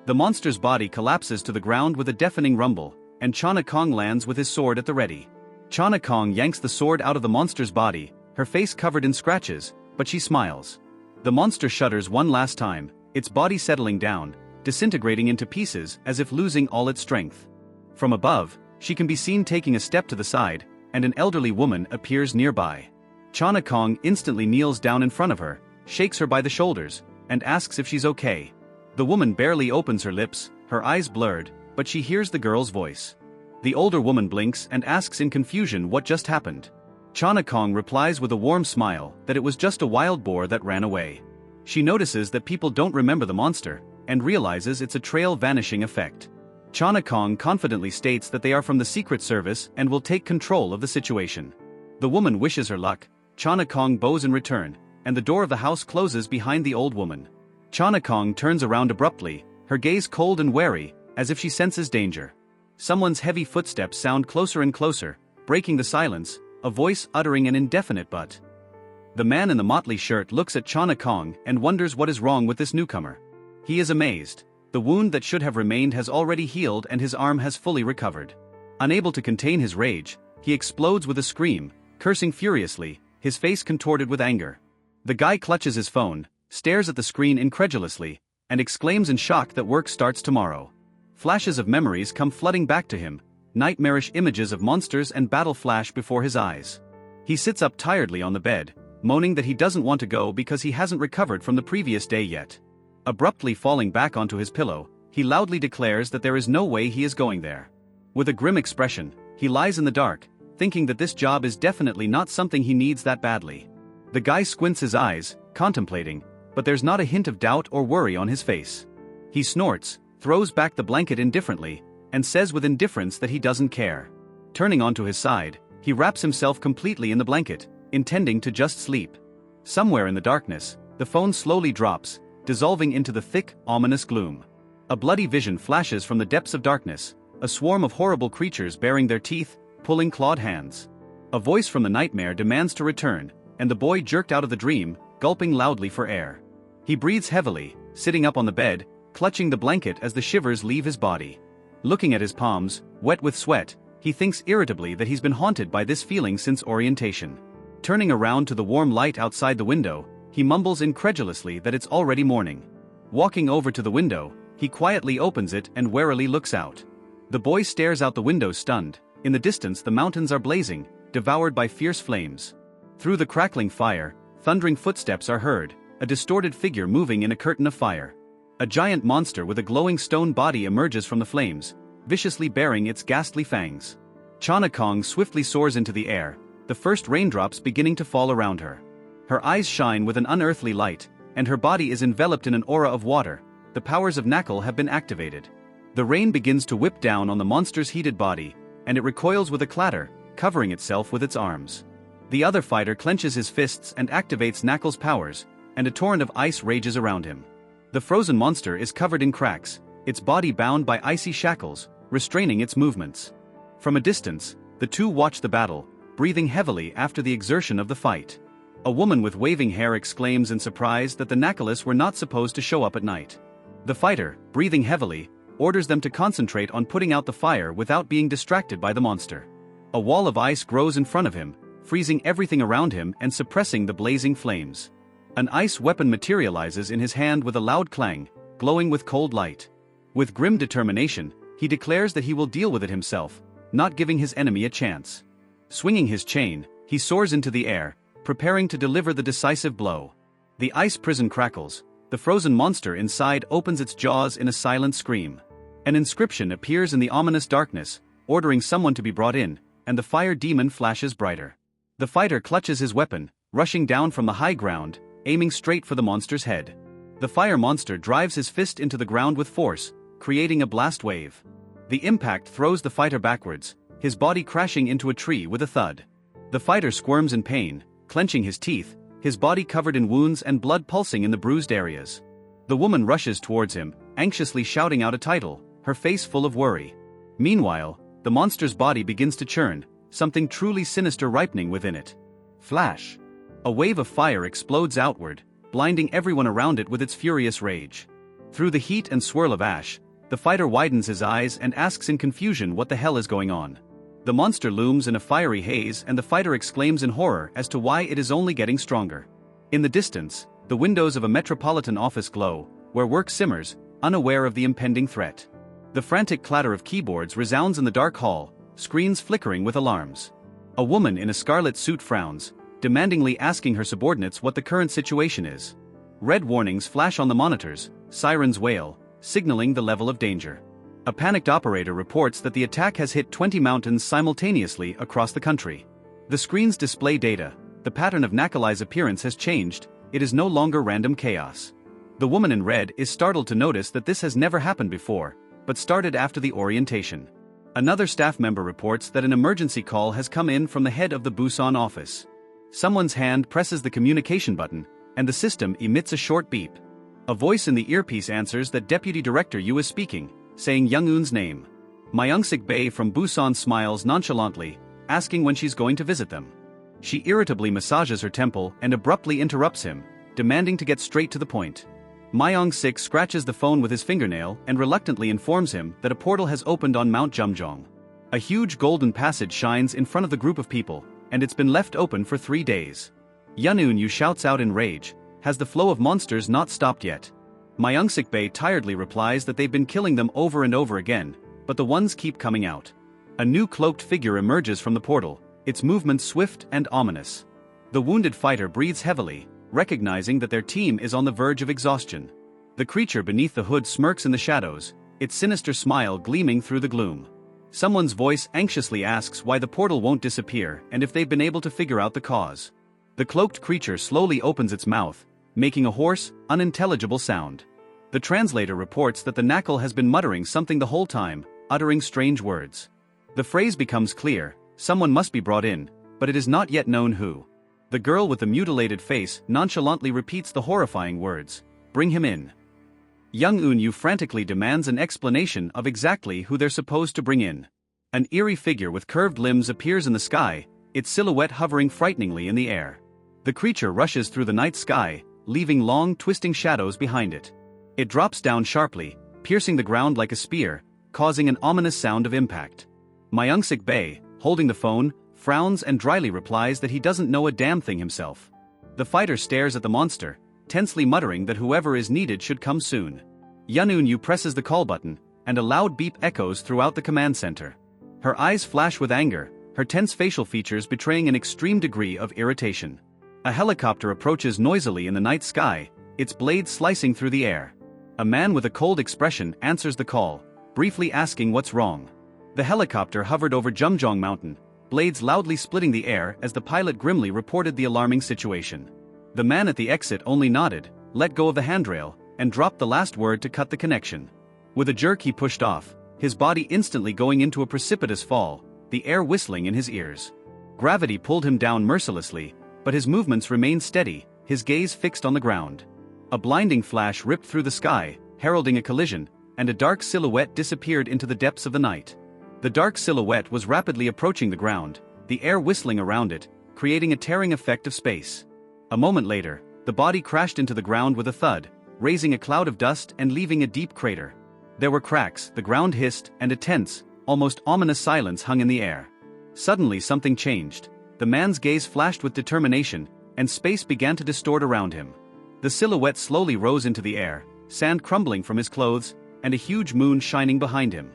Speaker 1: The monster's body collapses to the ground with a deafening rumble, and Kong lands with his sword at the ready. Kong yanks the sword out of the monster's body, her face covered in scratches, but she smiles. The monster shudders one last time, its body settling down, disintegrating into pieces as if losing all its strength. From above, she can be seen taking a step to the side, and an elderly woman appears nearby. Kong instantly kneels down in front of her, shakes her by the shoulders, and asks if she's okay. The woman barely opens her lips, her eyes blurred, but she hears the girl's voice. The older woman blinks and asks in confusion what just happened. Kong replies with a warm smile that it was just a wild boar that ran away. She notices that people don't remember the monster, and realizes it's a trail vanishing effect. Kong confidently states that they are from the Secret Service and will take control of the situation. The woman wishes her luck, Kong bows in return, and the door of the house closes behind the old woman. Kong turns around abruptly, her gaze cold and wary, as if she senses danger. Someone's heavy footsteps sound closer and closer, breaking the silence, a voice uttering an indefinite but. The man in the motley shirt looks at Kong and wonders what is wrong with this newcomer. He is amazed. The wound that should have remained has already healed and his arm has fully recovered. Unable to contain his rage, he explodes with a scream, cursing furiously, his face contorted with anger. The guy clutches his phone, stares at the screen incredulously, and exclaims in shock that work starts tomorrow. Flashes of memories come flooding back to him, nightmarish images of monsters and battle flash before his eyes. He sits up tiredly on the bed, moaning that he doesn't want to go because he hasn't recovered from the previous day yet. Abruptly falling back onto his pillow, he loudly declares that there is no way he is going there. With a grim expression, he lies in the dark, thinking that this job is definitely not something he needs that badly. The guy squints his eyes, contemplating, but there's not a hint of doubt or worry on his face. He snorts, throws back the blanket indifferently, and says with indifference that he doesn't care. Turning onto his side, he wraps himself completely in the blanket, intending to just sleep. Somewhere in the darkness, the phone slowly drops, dissolving into the thick, ominous gloom. A bloody vision flashes from the depths of darkness, a swarm of horrible creatures baring their teeth, pulling clawed hands. A voice from the nightmare demands to return, and the boy jerked out of the dream, gulping loudly for air. He breathes heavily, sitting up on the bed, clutching the blanket as the shivers leave his body. Looking at his palms, wet with sweat, he thinks irritably that he's been haunted by this feeling since orientation. Turning around to the warm light outside the window, he mumbles incredulously that it's already morning. Walking over to the window, he quietly opens it and warily looks out. The boy stares out the window stunned. In the distance the mountains are blazing, devoured by fierce flames. Through the crackling fire, thundering footsteps are heard, a distorted figure moving in a curtain of fire. A giant monster with a glowing stone body emerges from the flames, viciously baring its ghastly fangs. Kong swiftly soars into the air, the first raindrops beginning to fall around her. Her eyes shine with an unearthly light, and her body is enveloped in an aura of water. The powers of Knuckle have been activated. The rain begins to whip down on the monster's heated body, and it recoils with a clatter, covering itself with its arms. The other fighter clenches his fists and activates Knuckle's powers, and a torrent of ice rages around him. The frozen monster is covered in cracks, its body bound by icy shackles, restraining its movements. From a distance, the two watch the battle, breathing heavily after the exertion of the fight. A woman with waving hair exclaims in surprise that the Nakalis were not supposed to show up at night. The fighter, breathing heavily, orders them to concentrate on putting out the fire without being distracted by the monster. A wall of ice grows in front of him, freezing everything around him and suppressing the blazing flames. An ice weapon materializes in his hand with a loud clang, glowing with cold light. With grim determination, he declares that he will deal with it himself, not giving his enemy a chance. Swinging his chain, he soars into the air, preparing to deliver the decisive blow. The ice prison crackles, the frozen monster inside opens its jaws in a silent scream. An inscription appears in the ominous darkness, ordering someone to be brought in, and the fire demon flashes brighter. The fighter clutches his weapon, rushing down from the high ground, aiming straight for the monster's head. The fire monster drives his fist into the ground with force, creating a blast wave. The impact throws the fighter backwards, his body crashing into a tree with a thud. The fighter squirms in pain, clenching his teeth, his body covered in wounds and blood pulsing in the bruised areas. The woman rushes towards him, anxiously shouting out a title, her face full of worry. Meanwhile, the monster's body begins to churn, something truly sinister ripening within it. Flash! A wave of fire explodes outward, blinding everyone around it with its furious rage. Through the heat and swirl of ash, the fighter widens his eyes and asks in confusion what the hell is going on. The monster looms in a fiery haze and the fighter exclaims in horror as to why it is only getting stronger. In the distance, the windows of a metropolitan office glow, where work simmers, unaware of the impending threat. The frantic clatter of keyboards resounds in the dark hall, screens flickering with alarms. A woman in a scarlet suit frowns, demandingly asking her subordinates what the current situation is. Red warnings flash on the monitors, sirens wail, signaling the level of danger. A panicked operator reports that the attack has hit 20 mountains simultaneously across the country. The screens display data, the pattern of Nakali's appearance has changed, it is no longer random chaos. The woman in red is startled to notice that this has never happened before, but started after the orientation. Another staff member reports that an emergency call has come in from the head of the Busan office. Someone's hand presses the communication button, and the system emits a short beep. A voice in the earpiece answers that Deputy Director Yu is speaking, saying Young-eun's name. Myung-sik-bae from Busan smiles nonchalantly, asking when she's going to visit them. She irritably massages her temple and abruptly interrupts him, demanding to get straight to the point. Myung-sik scratches the phone with his fingernail and reluctantly informs him that a portal has opened on Mount Jumjong. A huge golden passage shines in front of the group of people, and it's been left open for 3 days. Young-eun shouts out in rage, has the flow of monsters not stopped yet? Myung-sik-bae tiredly replies that they've been killing them over and over again, but the ones keep coming out. A new cloaked figure emerges from the portal, its movements swift and ominous. The wounded fighter breathes heavily, recognizing that their team is on the verge of exhaustion. The creature beneath the hood smirks in the shadows, its sinister smile gleaming through the gloom. Someone's voice anxiously asks why the portal won't disappear and if they've been able to figure out the cause. The cloaked creature slowly opens its mouth, making a hoarse, unintelligible sound. The translator reports that the Knuckle has been muttering something the whole time, uttering strange words. The phrase becomes clear, someone must be brought in, but it is not yet known who. The girl with the mutilated face nonchalantly repeats the horrifying words, "Bring him in." Young-eun frantically demands an explanation of exactly who they're supposed to bring in. An eerie figure with curved limbs appears in the sky, its silhouette hovering frighteningly in the air. The creature rushes through the night sky, leaving long twisting shadows behind it. It drops down sharply, piercing the ground like a spear, causing an ominous sound of impact. Myung-sik-bae, holding the phone, frowns and dryly replies that he doesn't know a damn thing himself. The fighter stares at the monster, tensely muttering that whoever is needed should come soon. Young-eun presses the call button, and a loud beep echoes throughout the command center. Her eyes flash with anger, her tense facial features betraying an extreme degree of irritation. A helicopter approaches noisily in the night sky, its blades slicing through the air. A man with a cold expression answers the call, briefly asking what's wrong. The helicopter hovered over Jumjong Mountain, blades loudly splitting the air as the pilot grimly reported the alarming situation. The man at the exit only nodded, let go of the handrail, and dropped the last word to cut the connection. With a jerk he pushed off, his body instantly going into a precipitous fall, the air whistling in his ears. Gravity pulled him down mercilessly, but his movements remained steady, his gaze fixed on the ground. A blinding flash ripped through the sky, heralding a collision, and a dark silhouette disappeared into the depths of the night. The dark silhouette was rapidly approaching the ground, the air whistling around it, creating a tearing effect of space. A moment later, the body crashed into the ground with a thud, raising a cloud of dust and leaving a deep crater. There were cracks, the ground hissed, and a tense, almost ominous silence hung in the air. Suddenly something changed. The man's gaze flashed with determination, and space began to distort around him. The silhouette slowly rose into the air, sand crumbling from his clothes, and a huge moon shining behind him.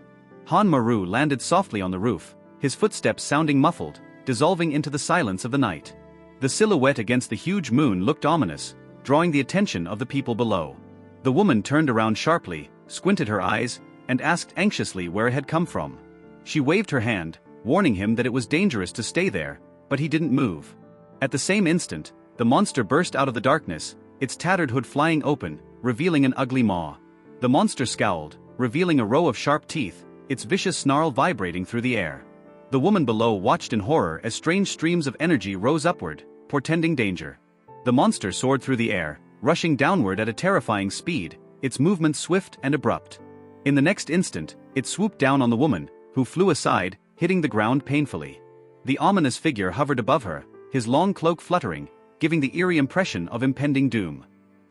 Speaker 1: Maru landed softly on the roof, his footsteps sounding muffled, dissolving into the silence of the night. The silhouette against the huge moon looked ominous, drawing the attention of the people below. The woman turned around sharply, squinted her eyes, and asked anxiously where it had come from. She waved her hand, warning him that it was dangerous to stay there, but he didn't move. At the same instant, the monster burst out of the darkness, its tattered hood flying open, revealing an ugly maw. The monster scowled, revealing a row of sharp teeth, its vicious snarl vibrating through the air. The woman below watched in horror as strange streams of energy rose upward, portending danger. The monster soared through the air, rushing downward at a terrifying speed, its movement swift and abrupt. In the next instant, it swooped down on the woman, who flew aside, hitting the ground painfully. The ominous figure hovered above her, his long cloak fluttering, giving the eerie impression of impending doom.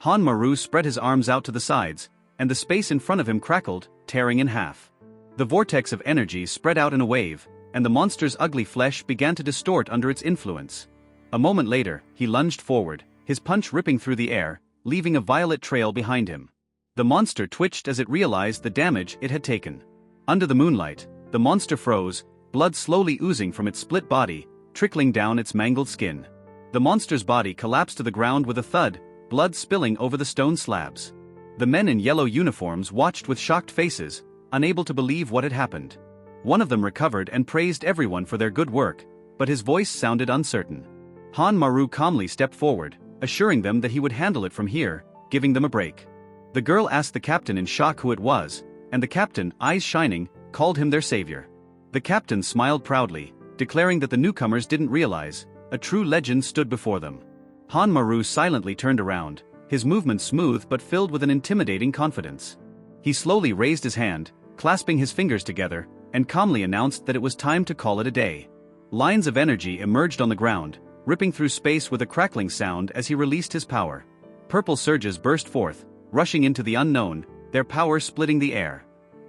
Speaker 1: Maru spread his arms out to the sides, and the space in front of him crackled, tearing in half. The vortex of energy spread out in a wave, and the monster's ugly flesh began to distort under its influence. A moment later, he lunged forward, his punch ripping through the air, leaving a violet trail behind him. The monster twitched as it realized the damage it had taken. Under the moonlight, the monster froze, blood slowly oozing from its split body, trickling down its mangled skin. The monster's body collapsed to the ground with a thud, blood spilling over the stone slabs. The men in yellow uniforms watched with shocked faces, unable to believe what had happened. One of them recovered and praised everyone for their good work, but his voice sounded uncertain. Maru calmly stepped forward, assuring them that he would handle it from here, giving them a break. The girl asked the captain in shock who it was, and the captain, eyes shining, called him their savior. The captain smiled proudly, declaring that the newcomers didn't realize a true legend stood before them. Maru silently turned around, his movements smooth but filled with an intimidating confidence. He slowly raised his hand, clasping his fingers together, and calmly announced that it was time to call it a day. Lines of energy emerged on the ground, ripping through space with a crackling sound as he released his power. Purple surges burst forth, rushing into the unknown, their power splitting the air.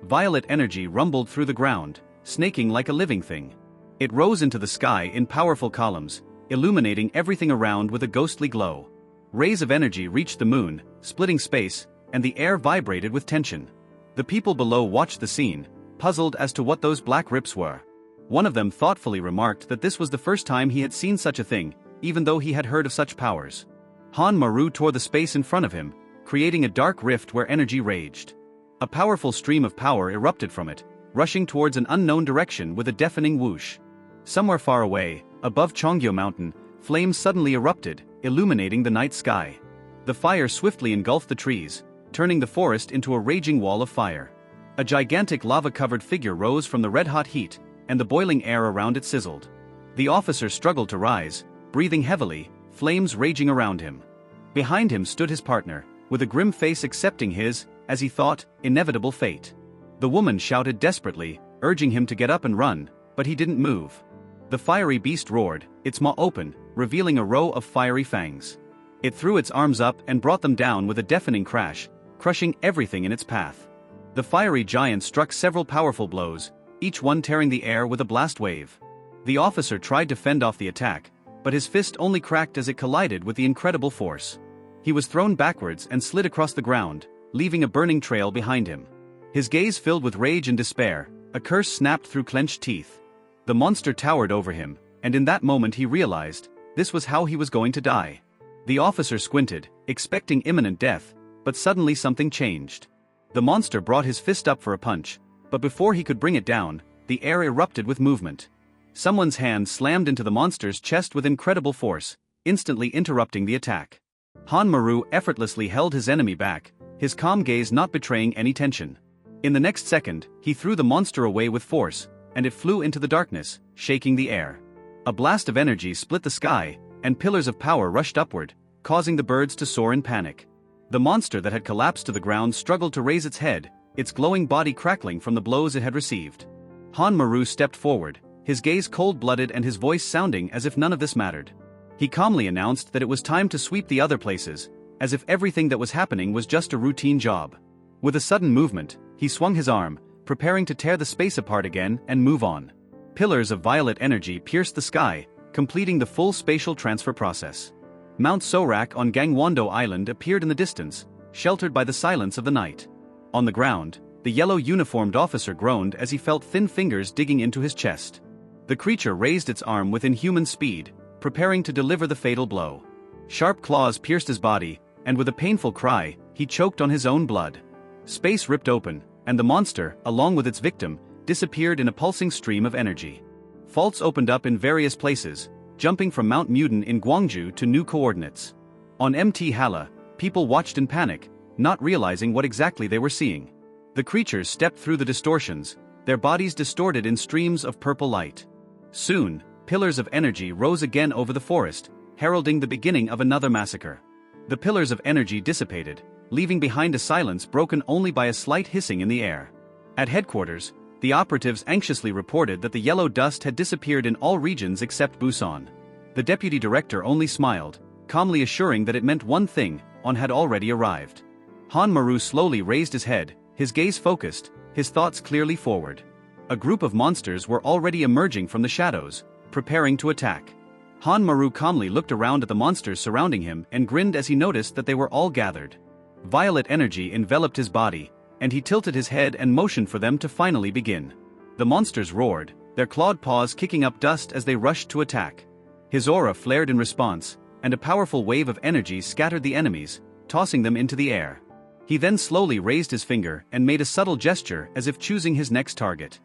Speaker 1: Violet energy rumbled through the ground, snaking like a living thing. It rose into the sky in powerful columns, illuminating everything around with a ghostly glow. Rays of energy reached the moon, splitting space, and the air vibrated with tension. The people below watched the scene, puzzled as to what those black rips were. One of them thoughtfully remarked that this was the first time he had seen such a thing, even though he had heard of such powers. Maru tore the space in front of him, creating a dark rift where energy raged. A powerful stream of power erupted from it, rushing towards an unknown direction with a deafening whoosh. Somewhere far away, above Chonggyo Mountain, flames suddenly erupted, illuminating the night sky. The fire swiftly engulfed the trees, turning the forest into a raging wall of fire. A gigantic lava-covered figure rose from the red-hot heat, and the boiling air around it sizzled. The officer struggled to rise, breathing heavily, flames raging around him. Behind him stood his partner, with a grim face accepting his, as he thought, inevitable fate. The woman shouted desperately, urging him to get up and run, but he didn't move. The fiery beast roared, its maw open, revealing a row of fiery fangs. It threw its arms up and brought them down with a deafening crash, crushing everything in its path. The fiery giant struck several powerful blows, each one tearing the air with a blast wave. The officer tried to fend off the attack, but his fist only cracked as it collided with the incredible force. He was thrown backwards and slid across the ground, leaving a burning trail behind him. His gaze filled with rage and despair, a curse snapped through clenched teeth. The monster towered over him, and in that moment he realized, this was how he was going to die. The officer squinted, expecting imminent death, but suddenly something changed. The monster brought his fist up for a punch, but before he could bring it down, the air erupted with movement. Someone's hand slammed into the monster's chest with incredible force, instantly interrupting the attack. Maru effortlessly held his enemy back, his calm gaze not betraying any tension. In the next second, he threw the monster away with force, and it flew into the darkness, shaking the air. A blast of energy split the sky, and pillars of power rushed upward, causing the birds to soar in panic. The monster that had collapsed to the ground struggled to raise its head, its glowing body crackling from the blows it had received. Maru stepped forward, his gaze cold-blooded and his voice sounding as if none of this mattered. He calmly announced that it was time to sweep the other places, as if everything that was happening was just a routine job. With a sudden movement, he swung his arm, preparing to tear the space apart again and move on. Pillars of violet energy pierced the sky, completing the full spatial transfer process. Mount Sorak on Gangwon-do Island appeared in the distance, sheltered by the silence of the night. On the ground, the yellow uniformed officer groaned as he felt thin fingers digging into his chest. The creature raised its arm with inhuman speed, preparing to deliver the fatal blow. Sharp claws pierced his body, and with a painful cry, he choked on his own blood. Space ripped open, and the monster, along with its victim, disappeared in a pulsing stream of energy. Faults opened up in various places, jumping from Mount Muden in Gwangju to new coordinates. On Mt. Halla, people watched in panic, not realizing what exactly they were seeing. The creatures stepped through the distortions, their bodies distorted in streams of purple light. Soon, pillars of energy rose again over the forest, heralding the beginning of another massacre. The pillars of energy dissipated, leaving behind a silence broken only by a slight hissing in the air. At headquarters, the operatives anxiously reported that the yellow dust had disappeared in all regions except Busan. The deputy director only smiled, calmly assuring that it meant one thing: On had already arrived. Maru slowly raised his head, his gaze focused, his thoughts clearly forward. A group of monsters were already emerging from the shadows, preparing to attack. Maru calmly looked around at the monsters surrounding him and grinned as he noticed that they were all gathered. Violet energy enveloped his body, and he tilted his head and motioned for them to finally begin. The monsters roared, their clawed paws kicking up dust as they rushed to attack. His aura flared in response, and a powerful wave of energy scattered the enemies, tossing them into the air. He then slowly raised his finger and made a subtle gesture as if choosing his next target.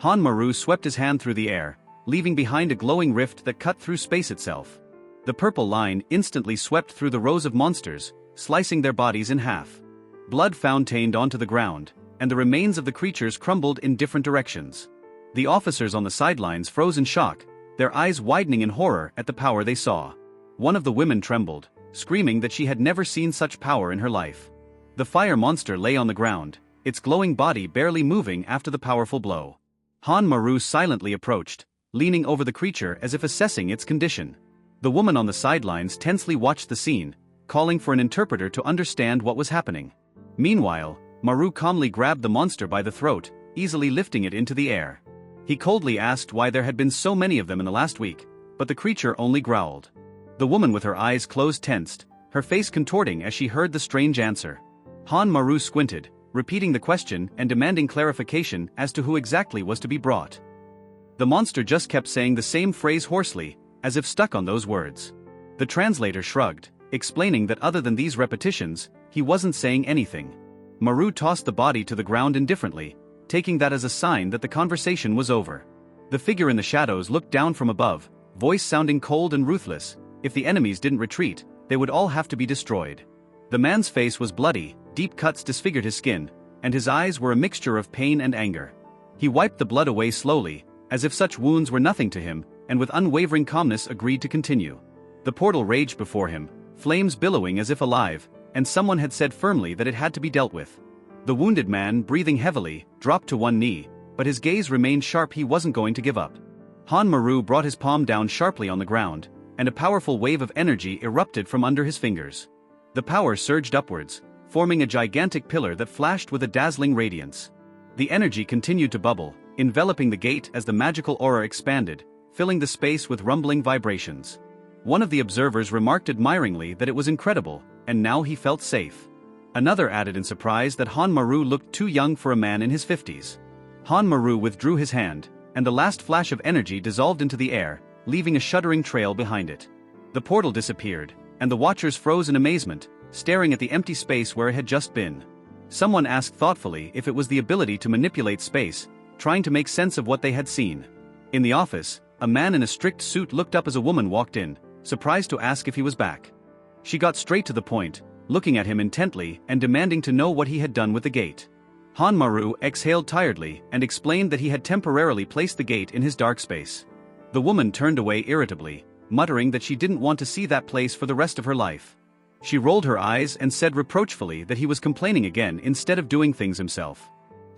Speaker 1: Maru swept his hand through the air, leaving behind a glowing rift that cut through space itself. The purple line instantly swept through the rows of monsters, slicing their bodies in half. Blood fountained onto the ground, and the remains of the creatures crumbled in different directions. The officers on the sidelines froze in shock, their eyes widening in horror at the power they saw. One of the women trembled, screaming that she had never seen such power in her life. The fire monster lay on the ground, its glowing body barely moving after the powerful blow. Maru silently approached, leaning over the creature as if assessing its condition. The woman on the sidelines tensely watched the scene, calling for an interpreter to understand what was happening. Meanwhile, Maru calmly grabbed the monster by the throat, easily lifting it into the air. He coldly asked why there had been so many of them in the last week, but the creature only growled. The woman with her eyes closed tensed, her face contorting as she heard the strange answer. Maru squinted, repeating the question and demanding clarification as to who exactly was to be brought. The monster just kept saying the same phrase hoarsely, as if stuck on those words. The translator shrugged, explaining that other than these repetitions, he wasn't saying anything. Maru tossed the body to the ground indifferently, taking that as a sign that the conversation was over. The figure in the shadows looked down from above, voice sounding cold and ruthless. If the enemies didn't retreat, they would all have to be destroyed. The man's face was bloody, deep cuts disfigured his skin, and his eyes were a mixture of pain and anger. He wiped the blood away slowly, as if such wounds were nothing to him, and with unwavering calmness agreed to continue. The portal raged before him, flames billowing as if alive, and someone had said firmly that it had to be dealt with. The wounded man, breathing heavily, dropped to one knee, but his gaze remained sharp. He wasn't going to give up. Maru brought his palm down sharply on the ground, and a powerful wave of energy erupted from under his fingers. The power surged upwards, forming a gigantic pillar that flashed with a dazzling radiance. The energy continued to bubble, enveloping the gate as the magical aura expanded, filling the space with rumbling vibrations. One of the observers remarked admiringly that it was incredible, and now he felt safe. Another added in surprise that Maru looked too young for a man in his 50s. Maru withdrew his hand, and the last flash of energy dissolved into the air, leaving a shuddering trail behind it. The portal disappeared, and the watchers froze in amazement, staring at the empty space where it had just been. Someone asked thoughtfully if it was the ability to manipulate space, trying to make sense of what they had seen. In the office, a man in a strict suit looked up as a woman walked in, surprised to ask if he was back. She got straight to the point, looking at him intently and demanding to know what he had done with the gate. Maru exhaled tiredly and explained that he had temporarily placed the gate in his dark space. The woman turned away irritably, muttering that she didn't want to see that place for the rest of her life. She rolled her eyes and said reproachfully that he was complaining again instead of doing things himself.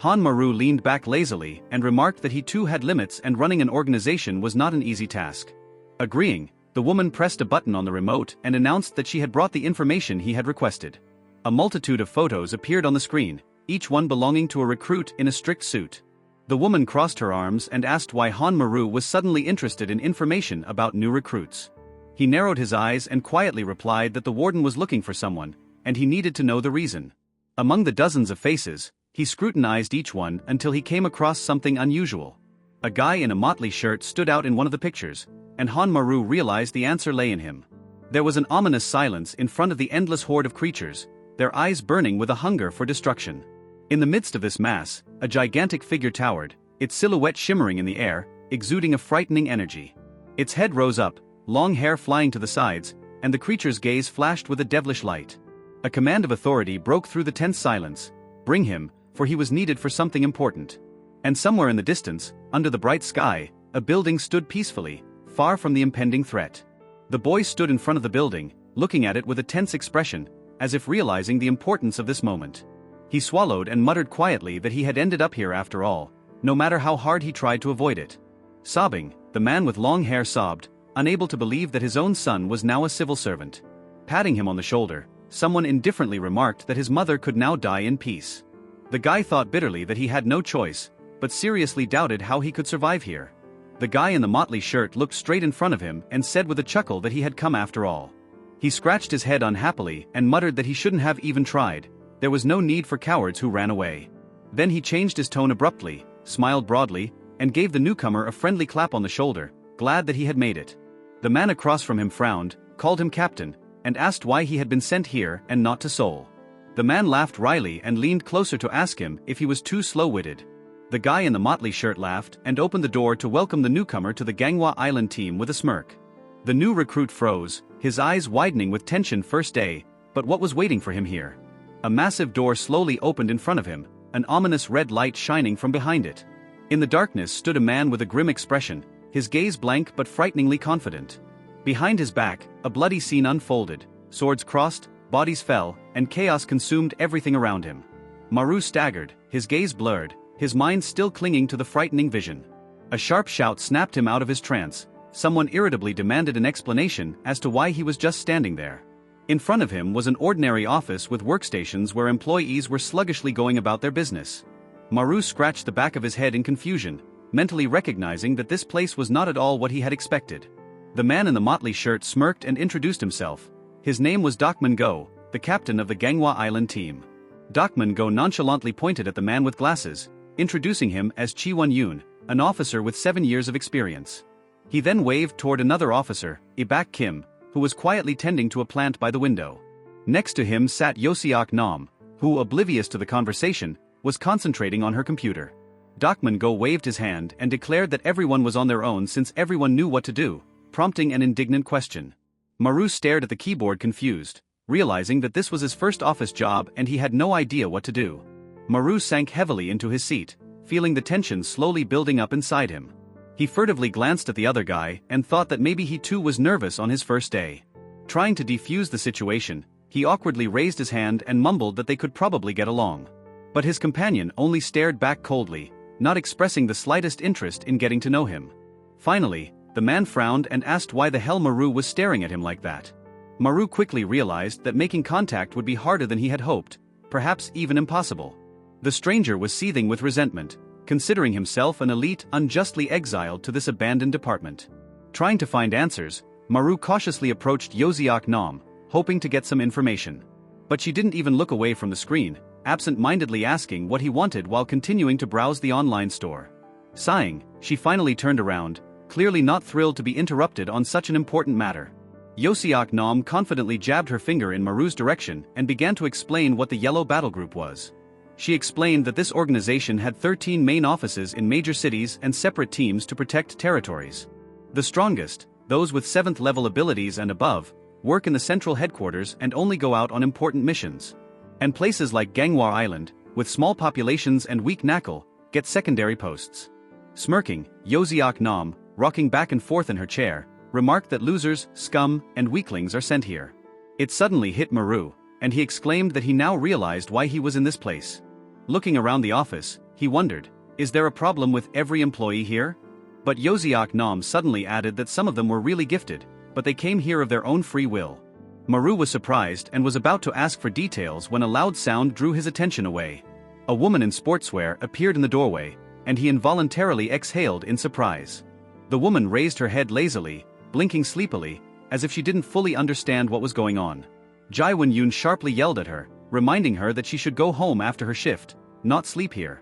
Speaker 1: Maru leaned back lazily and remarked that he too had limits and running an organization was not an easy task. Agreeing, the woman pressed a button on the remote and announced that she had brought the information he had requested. A multitude of photos appeared on the screen, each one belonging to a recruit in a strict suit. The woman crossed her arms and asked why Maru was suddenly interested in information about new recruits. He narrowed his eyes and quietly replied that the warden was looking for someone, and he needed to know the reason. Among the dozens of faces, he scrutinized each one until he came across something unusual. A guy in a motley shirt stood out in one of the pictures, and Maru realized the answer lay in him. There was an ominous silence in front of the endless horde of creatures, their eyes burning with a hunger for destruction. In the midst of this mass, a gigantic figure towered, its silhouette shimmering in the air, exuding a frightening energy. Its head rose up, long hair flying to the sides, and the creature's gaze flashed with a devilish light. A command of authority broke through the tense silence. Bring him, for he was needed for something important. And somewhere in the distance, under the bright sky, a building stood peacefully, far from the impending threat. The boy stood in front of the building, looking at it with a tense expression, as if realizing the importance of this moment. He swallowed and muttered quietly that he had ended up here after all, no matter how hard he tried to avoid it. Sobbing, the man with long hair sobbed, unable to believe that his own son was now a civil servant. Patting him on the shoulder, someone indifferently remarked that his mother could now die in peace. The guy thought bitterly that he had no choice, but seriously doubted how he could survive here. The guy in the motley shirt looked straight in front of him and said with a chuckle that he had come after all. He scratched his head unhappily and muttered that he shouldn't have even tried. There was no need for cowards who ran away. Then he changed his tone abruptly, smiled broadly, and gave the newcomer a friendly clap on the shoulder, glad that he had made it. The man across from him frowned, called him captain, and asked why he had been sent here and not to Seoul. The man laughed wryly and leaned closer to ask him if he was too slow-witted. The guy in the motley shirt laughed and opened the door to welcome the newcomer to the Ganghwa Island team with a smirk. The new recruit froze, his eyes widening with tension first day, but what was waiting for him here? A massive door slowly opened in front of him, an ominous red light shining from behind it. In the darkness stood a man with a grim expression, his gaze blank but frighteningly confident. Behind his back, a bloody scene unfolded, swords crossed, bodies fell, and chaos consumed everything around him. Maru staggered, his gaze blurred, his mind still clinging to the frightening vision. A sharp shout snapped him out of his trance. Someone irritably demanded an explanation as to why he was just standing there. In front of him was an ordinary office with workstations where employees were sluggishly going about their business. Maru scratched the back of his head in confusion, mentally recognizing that this place was not at all what he had expected. The man in the motley shirt smirked and introduced himself. His name was Go, the captain of the Ganghwa Island team. Go nonchalantly pointed at the man with glasses, introducing him as Chi-Won-yoon, an officer with 7 years of experience. He then waved toward another officer, Ibak Kim, who was quietly tending to a plant by the window. Next to him sat Yoseok Nam, who, oblivious to the conversation, was concentrating on her computer. Go waved his hand and declared that everyone was on their own since everyone knew what to do, prompting an indignant question. Maru stared at the keyboard confused, realizing that this was his first office job and he had no idea what to do. Maru sank heavily into his seat, feeling the tension slowly building up inside him. He furtively glanced at the other guy and thought that maybe he too was nervous on his first day. Trying to defuse the situation, he awkwardly raised his hand and mumbled that they could probably get along. But his companion only stared back coldly, not expressing the slightest interest in getting to know him. Finally, the man frowned and asked why the hell Maru was staring at him like that. Maru quickly realized that making contact would be harder than he had hoped, perhaps even impossible. The stranger was seething with resentment, considering himself an elite unjustly exiled to this abandoned department. Trying to find answers, Maru cautiously approached Yoseok Nam, hoping to get some information. But she didn't even look away from the screen, absent-mindedly asking what he wanted while continuing to browse the online store. Sighing, she finally turned around, clearly not thrilled to be interrupted on such an important matter. Yoseok Nam confidently jabbed her finger in Maru's direction and began to explain what the Yellow Battle Group was. She explained that this organization had 13 main offices in major cities and separate teams to protect territories. The strongest, those with 7th level abilities and above, work in the central headquarters and only go out on important missions. And places like Ganghwa Island, with small populations and weak knuckle, get secondary posts. Smirking, Yoseok Nam, rocking back and forth in her chair, remarked that losers, scum, and weaklings are sent here. It suddenly hit Maru, and he exclaimed that he now realized why he was in this place. Looking around the office, he wondered, is there a problem with every employee here? But Yoziak Nam suddenly added that some of them were really gifted, but they came here of their own free will. Maru was surprised and was about to ask for details when a loud sound drew his attention away. A woman in sportswear appeared in the doorway, and he involuntarily exhaled in surprise. The woman raised her head lazily, blinking sleepily, as if she didn't fully understand what was going on. Jai Wen-yun sharply yelled at her, reminding her that she should go home after her shift, not sleep here.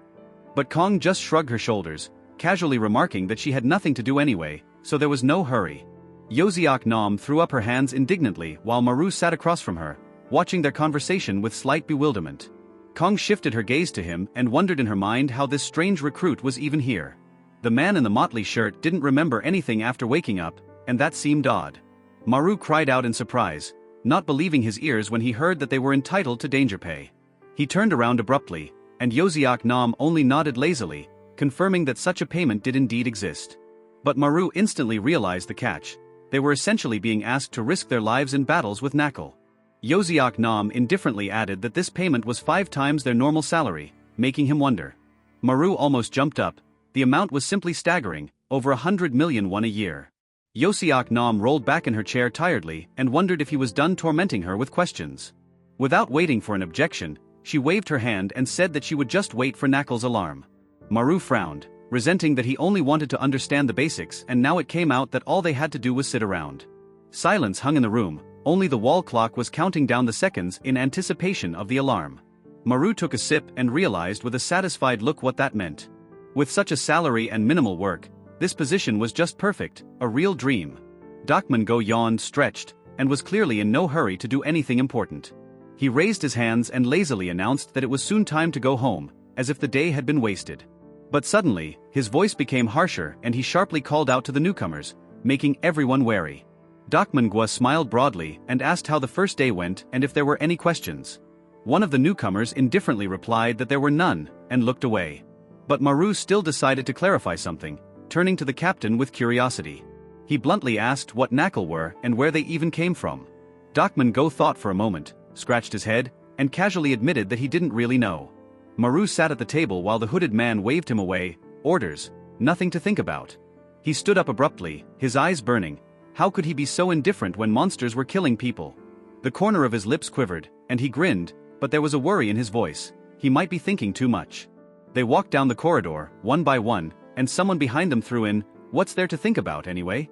Speaker 1: But Kong just shrugged her shoulders, casually remarking that she had nothing to do anyway, so there was no hurry. Yoziak Nam threw up her hands indignantly while Maru sat across from her, watching their conversation with slight bewilderment. Kong shifted her gaze to him and wondered in her mind how this strange recruit was even here. The man in the motley shirt didn't remember anything after waking up, and that seemed odd. Maru cried out in surprise, not believing his ears when he heard that they were entitled to danger pay. He turned around abruptly, and Yoziak Nam only nodded lazily, confirming that such a payment did indeed exist. But Maru instantly realized the catch. They were essentially being asked to risk their lives in battles with Knuckle. Yoziak Nam indifferently added that this payment was 5 times their normal salary, making him wonder. Maru almost jumped up. The amount was simply staggering, over 100 million won a year. Yoziak Nam rolled back in her chair tiredly and wondered if he was done tormenting her with questions. Without waiting for an objection, she waved her hand and said that she would just wait for Knuckle's alarm. Maru frowned, resenting that he only wanted to understand the basics, and now it came out that all they had to do was sit around. Silence hung in the room, only the wall clock was counting down the seconds in anticipation of the alarm. Maru took a sip and realized with a satisfied look what that meant. With such a salary and minimal work, this position was just perfect, a real dream. Dokman Go yawned, stretched, and was clearly in no hurry to do anything important. He raised his hands and lazily announced that it was soon time to go home, as if the day had been wasted. But suddenly, his voice became harsher and he sharply called out to the newcomers, making everyone wary. Dokman Gwa smiled broadly and asked how the first day went and if there were any questions. One of the newcomers indifferently replied that there were none, and looked away. But Maru still decided to clarify something, turning to the captain with curiosity. He bluntly asked what Knuckle were and where they even came from. Dokman Go thought for a moment, scratched his head, and casually admitted that he didn't really know. Maru sat at the table while the hooded man waved him away. Orders, nothing to think about. He stood up abruptly, his eyes burning. How could he be so indifferent when monsters were killing people? The corner of his lips quivered, and he grinned, but there was a worry in his voice. He might be thinking too much. They walked down the corridor, one by one, and someone behind them threw in, "What's there to think about anyway?"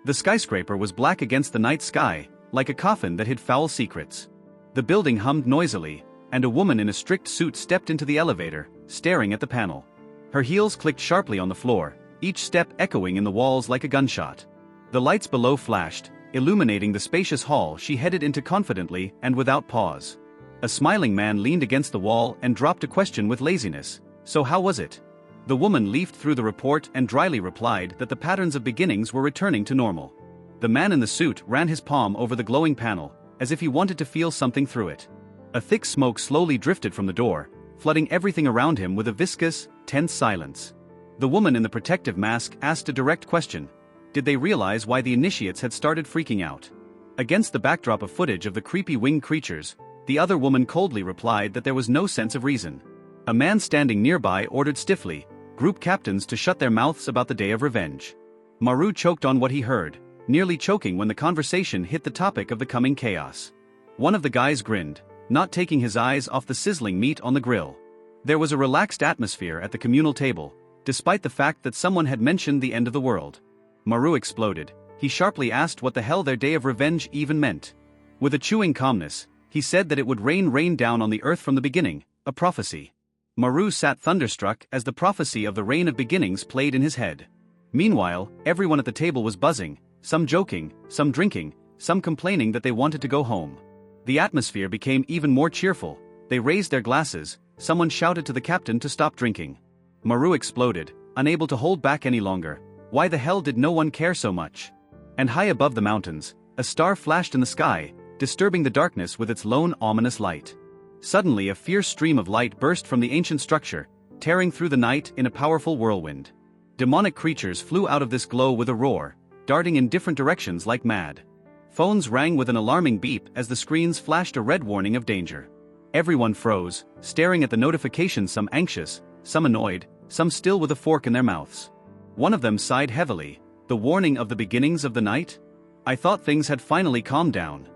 Speaker 1: The skyscraper was black against the night sky, like a coffin that hid foul secrets. The building hummed noisily, and a woman in a strict suit stepped into the elevator, staring at the panel. Her heels clicked sharply on the floor, each step echoing in the walls like a gunshot. The lights below flashed, illuminating the spacious hall she headed into confidently and without pause. A smiling man leaned against the wall and dropped a question with laziness. "So how was it?" The woman leafed through the report and dryly replied that the patterns of beginnings were returning to normal. The man in the suit ran his palm over the glowing panel, as if he wanted to feel something through it. A thick smoke slowly drifted from the door, flooding everything around him with a viscous, tense silence. The woman in the protective mask asked a direct question. Did they realize why the initiates had started freaking out? Against the backdrop of footage of the creepy winged creatures, the other woman coldly replied that there was no sense of reason. A man standing nearby ordered stiffly, group captains to shut their mouths about the day of revenge. Maru choked on what he heard, nearly choking when the conversation hit the topic of the coming chaos. One of the guys grinned, not taking his eyes off the sizzling meat on the grill. There was a relaxed atmosphere at the communal table, despite the fact that someone had mentioned the end of the world. Maru exploded. He sharply asked what the hell their day of revenge even meant. With a chewing calmness, he said that it would rain down on the earth from the beginning, a prophecy. Maru sat thunderstruck as the prophecy of the rain of beginnings played in his head. Meanwhile, everyone at the table was buzzing, some joking, some drinking, some complaining that they wanted to go home. The atmosphere became even more cheerful. They raised their glasses, someone shouted to the captain to stop drinking. Maru exploded, unable to hold back any longer. Why the hell did no one care so much? And high above the mountains, a star flashed in the sky, disturbing the darkness with its lone ominous light. Suddenly a fierce stream of light burst from the ancient structure, tearing through the night in a powerful whirlwind. Demonic creatures flew out of this glow with a roar, darting in different directions like mad. Phones rang with an alarming beep as the screens flashed a red warning of danger. Everyone froze, staring at the notifications, some anxious, some annoyed, some still with a fork in their mouths. One of them sighed heavily. The warning of the beginnings of the night? I thought things had finally calmed down.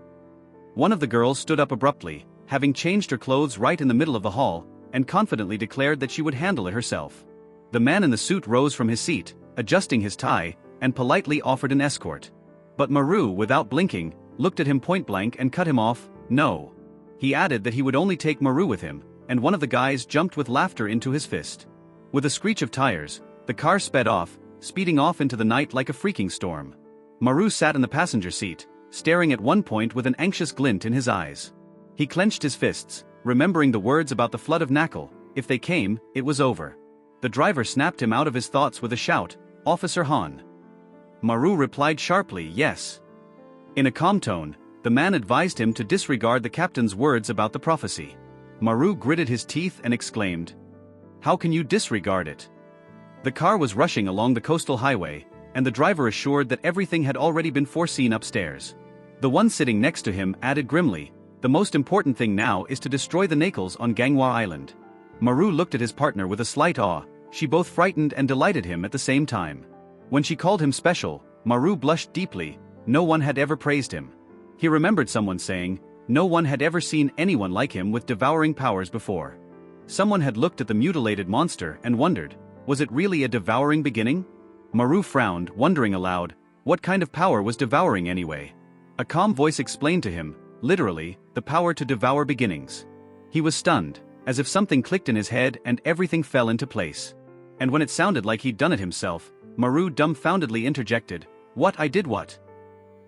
Speaker 1: One of the girls stood up abruptly, having changed her clothes right in the middle of the hall, and confidently declared that she would handle it herself. The man in the suit rose from his seat, adjusting his tie, and politely offered an escort. But Maru, without blinking, looked at him point-blank and cut him off. No. He added that he would only take Maru with him, and one of the guys jumped with laughter into his fist. With a screech of tires, the car sped off, speeding off into the night like a freaking storm. Maru sat in the passenger seat, staring at one point with an anxious glint in his eyes. He clenched his fists, remembering the words about the flood of knuckle. If they came, it was over. The driver snapped him out of his thoughts with a shout, "Officer Han." Maru replied sharply, "Yes." In a calm tone, the man advised him to disregard the captain's words about the prophecy. Maru gritted his teeth and exclaimed, "How can you disregard it?" The car was rushing along the coastal highway, and the driver assured that everything had already been foreseen upstairs. The one sitting next to him added grimly, "The most important thing now is to destroy the Nacles on Ganghwa Island." Maru looked at his partner with a slight awe. She both frightened and delighted him at the same time. When she called him special, Maru blushed deeply. No one had ever praised him. He remembered someone saying, no one had ever seen anyone like him with devouring powers before. Someone had looked at the mutilated monster and wondered, was it really a devouring beginning? Maru frowned, wondering aloud, what kind of power was devouring anyway? A calm voice explained to him, literally, the power to devour beginnings. He was stunned, as if something clicked in his head and everything fell into place. And when it sounded like he'd done it himself, Maru dumbfoundedly interjected, "What, I did what?"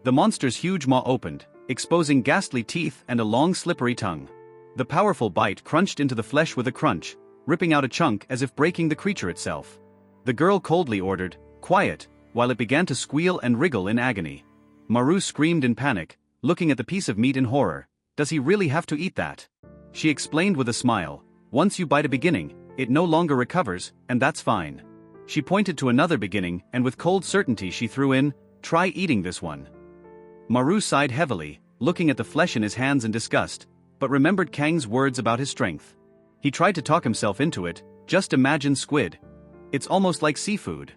Speaker 1: The monster's huge maw opened, exposing ghastly teeth and a long slippery tongue. The powerful bite crunched into the flesh with a crunch, ripping out a chunk as if breaking the creature itself. The girl coldly ordered, "Quiet," while it began to squeal and wriggle in agony. Maru screamed in panic, looking at the piece of meat in horror. "Does he really have to eat that?" She explained with a smile, "Once you bite a beginning, it no longer recovers, and that's fine." She pointed to another beginning and with cold certainty she threw in, "Try eating this one." Maru sighed heavily, looking at the flesh in his hands in disgust, but remembered Kang's words about his strength. He tried to talk himself into it, "Just imagine squid. It's almost like seafood."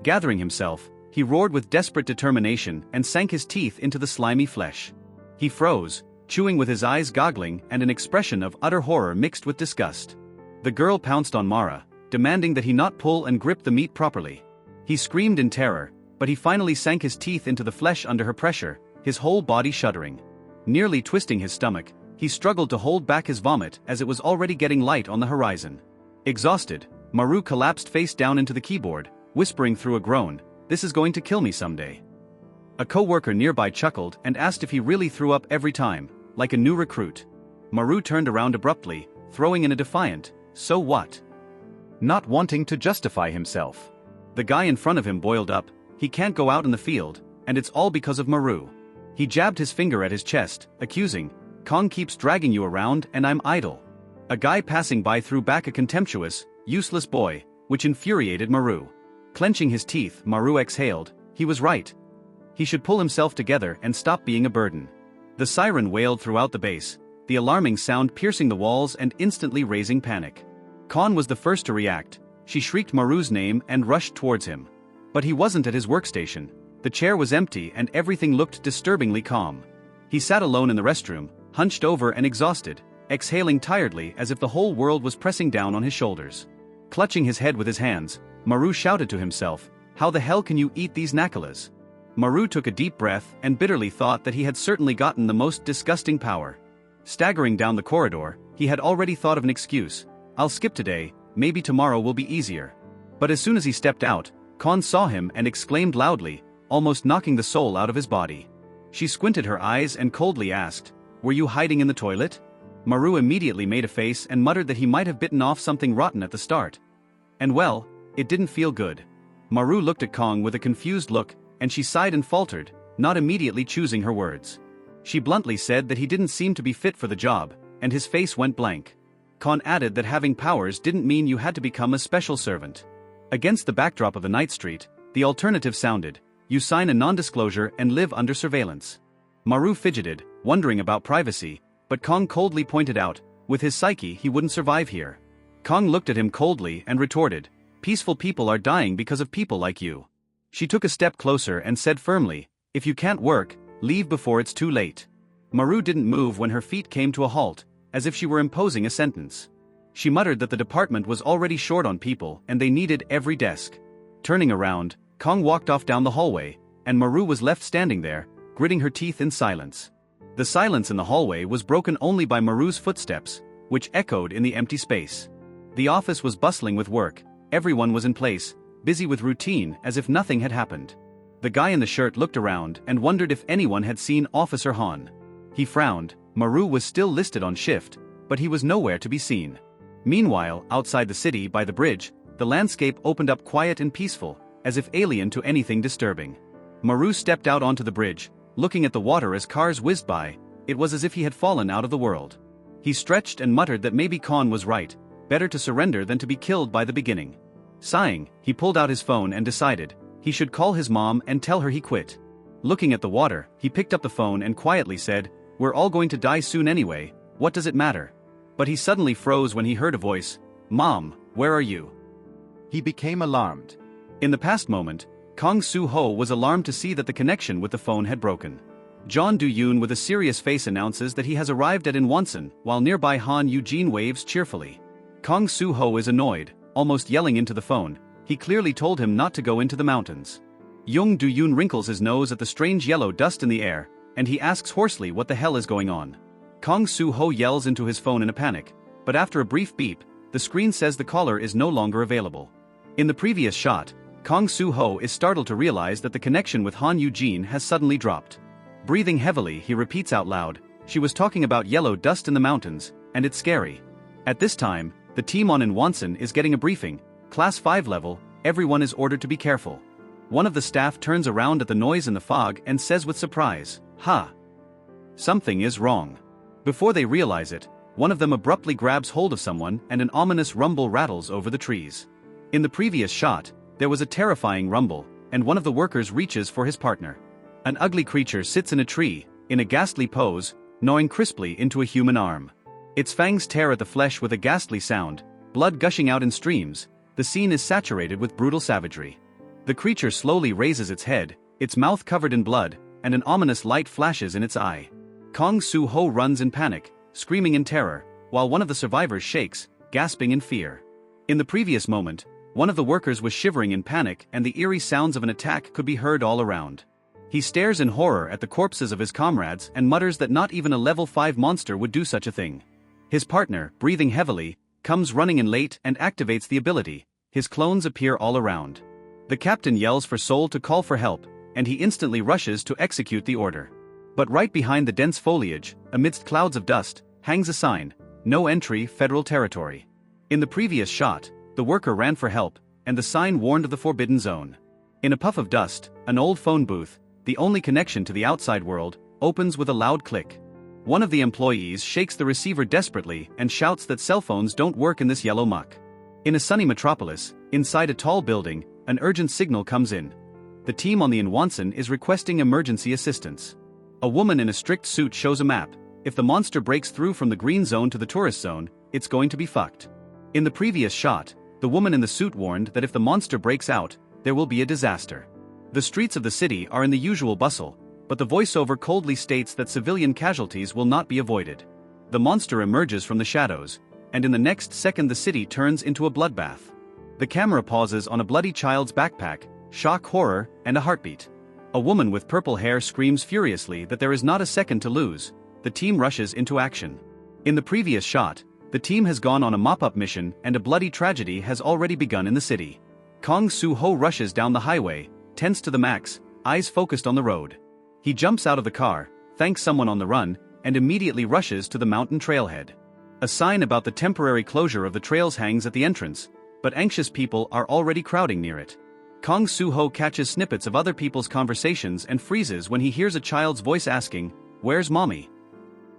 Speaker 1: Gathering himself, he roared with desperate determination and sank his teeth into the slimy flesh. He froze, chewing with his eyes goggling and an expression of utter horror mixed with disgust. The girl pounced on Mara, demanding that he not pull and grip the meat properly. He screamed in terror, but he finally sank his teeth into the flesh under her pressure, his whole body shuddering. Nearly twisting his stomach, he struggled to hold back his vomit as it was already getting light on the horizon. Exhausted, Maru collapsed face down into the keyboard, whispering through a groan, "This is going to kill me someday." A co-worker nearby chuckled and asked if he really threw up every time, like a new recruit. Maru turned around abruptly, throwing in a defiant, "So what?" Not wanting to justify himself. The guy in front of him boiled up, he can't go out in the field, and it's all because of Maru. He jabbed his finger at his chest, accusing, "Kong keeps dragging you around and I'm idle." A guy passing by threw back a contemptuous, "Useless boy," which infuriated Maru. Clenching his teeth, Maru exhaled, he was right. He should pull himself together and stop being a burden. The siren wailed throughout the base, the alarming sound piercing the walls and instantly raising panic. Khan was the first to react. She shrieked Maru's name and rushed towards him. But he wasn't at his workstation. The chair was empty and everything looked disturbingly calm. He sat alone in the restroom, hunched over and exhausted, exhaling tiredly as if the whole world was pressing down on his shoulders. Clutching his head with his hands, Maru shouted to himself, "How the hell can you eat these knuckles?" Maru took a deep breath and bitterly thought that he had certainly gotten the most disgusting power. Staggering down the corridor, he had already thought of an excuse. "I'll skip today, maybe tomorrow will be easier." But as soon as he stepped out, Khan saw him and exclaimed loudly, almost knocking the soul out of his body. She squinted her eyes and coldly asked, "Were you hiding in the toilet?" Maru immediately made a face and muttered that he might have bitten off something rotten at the start. And well, it didn't feel good. Maru looked at Kong with a confused look, and she sighed and faltered, not immediately choosing her words. She bluntly said that he didn't seem to be fit for the job, and his face went blank. Khan added that having powers didn't mean you had to become a special servant. Against the backdrop of the night street, the alternative sounded, "You sign a non-disclosure and live under surveillance." Maru fidgeted, wondering about privacy, but Kong coldly pointed out, with his psyche he wouldn't survive here. Kong looked at him coldly and retorted, peaceful people are dying because of people like you. She took a step closer and said firmly, if you can't work, leave before it's too late. Maru didn't move when her feet came to a halt, as if she were imposing a sentence. She muttered that the department was already short on people and they needed every desk. Turning around, Kong walked off down the hallway, and Maru was left standing there, gritting her teeth in silence. The silence in the hallway was broken only by Maru's footsteps, which echoed in the empty space. The office was bustling with work, everyone was in place, busy with routine as if nothing had happened. The guy in the shirt looked around and wondered if anyone had seen Officer Han. He frowned. Maru was still listed on shift, but he was nowhere to be seen. Meanwhile, outside the city by the bridge, the landscape opened up quiet and peaceful, as if alien to anything disturbing. Maru stepped out onto the bridge, looking at the water as cars whizzed by. It was as if he had fallen out of the world. He stretched and muttered that maybe Khan was right, better to surrender than to be killed by the beginning. Sighing, he pulled out his phone and decided he should call his mom and tell her he quit. Looking at the water, he picked up the phone and quietly said, we're all going to die soon anyway, what does it matter? But he suddenly froze when he heard a voice, Mom, where are you? He became alarmed. In the past moment, Kong Soo-ho was alarmed to see that the connection with the phone had broken. John Do-yoon with a serious face announces that he has arrived at Inwonsan, while nearby Han Eugene waves cheerfully. Kong Soo-ho is annoyed, almost yelling into the phone. He clearly told him not to go into the mountains. Young Do-yoon wrinkles his nose at the strange yellow dust in the air, and he asks hoarsely what the hell is going on. Kong Soo-ho yells into his phone in a panic, but after a brief beep, the screen says the caller is no longer available. In the previous shot, Kong Soo-ho is startled to realize that the connection with Han Eugene has suddenly dropped. Breathing heavily, he repeats out loud, she was talking about yellow dust in the mountains, and it's scary. At this time, the team on Inwonsan is getting a briefing, Class 5 level, everyone is ordered to be careful. One of the staff turns around at the noise in the fog and says with surprise, "Ha! Something is wrong." Before they realize it, one of them abruptly grabs hold of someone and an ominous rumble rattles over the trees. In the previous shot, there was a terrifying rumble, and one of the workers reaches for his partner. An ugly creature sits in a tree, in a ghastly pose, gnawing crisply into a human arm. Its fangs tear at the flesh with a ghastly sound, blood gushing out in streams. The scene is saturated with brutal savagery. The creature slowly raises its head, its mouth covered in blood, and an ominous light flashes in its eye. Kong Soo-ho runs in panic, screaming in terror, while one of the survivors shakes, gasping in fear. In the previous moment, one of the workers was shivering in panic and the eerie sounds of an attack could be heard all around. He stares in horror at the corpses of his comrades and mutters that not even a level 5 monster would do such a thing. His partner, breathing heavily, comes running in late and activates the ability. His clones appear all around. The captain yells for Soul to call for help, and he instantly rushes to execute the order. But right behind the dense foliage, amidst clouds of dust, hangs a sign, "No entry, federal territory." In the previous shot, the worker ran for help, and the sign warned of the forbidden zone. In a puff of dust, an old phone booth, the only connection to the outside world, opens with a loud click. One of the employees shakes the receiver desperately and shouts that cell phones don't work in this yellow muck. In a sunny metropolis, inside a tall building, an urgent signal comes in. The team on the Inwonsan is requesting emergency assistance. A woman in a strict suit shows a map. If the monster breaks through from the green zone to the tourist zone, it's going to be fucked. In the previous shot, the woman in the suit warned that if the monster breaks out, there will be a disaster. The streets of the city are in the usual bustle, but the voiceover coldly states that civilian casualties will not be avoided. The monster emerges from the shadows, and in the next second the city turns into a bloodbath. The camera pauses on a bloody child's backpack, shock, horror, and a heartbeat. A woman with purple hair screams furiously that there is not a second to lose. The team rushes into action. In the previous shot, the team has gone on a mop-up mission and a bloody tragedy has already begun in the city. Kong Soo-ho rushes down the highway, tense to the max, eyes focused on the road. He jumps out of the car, thanks someone on the run, and immediately rushes to the mountain trailhead. A sign about the temporary closure of the trails hangs at the entrance, but anxious people are already crowding near it. Kong Soo-ho catches snippets of other people's conversations and freezes when he hears a child's voice asking, "Where's mommy?"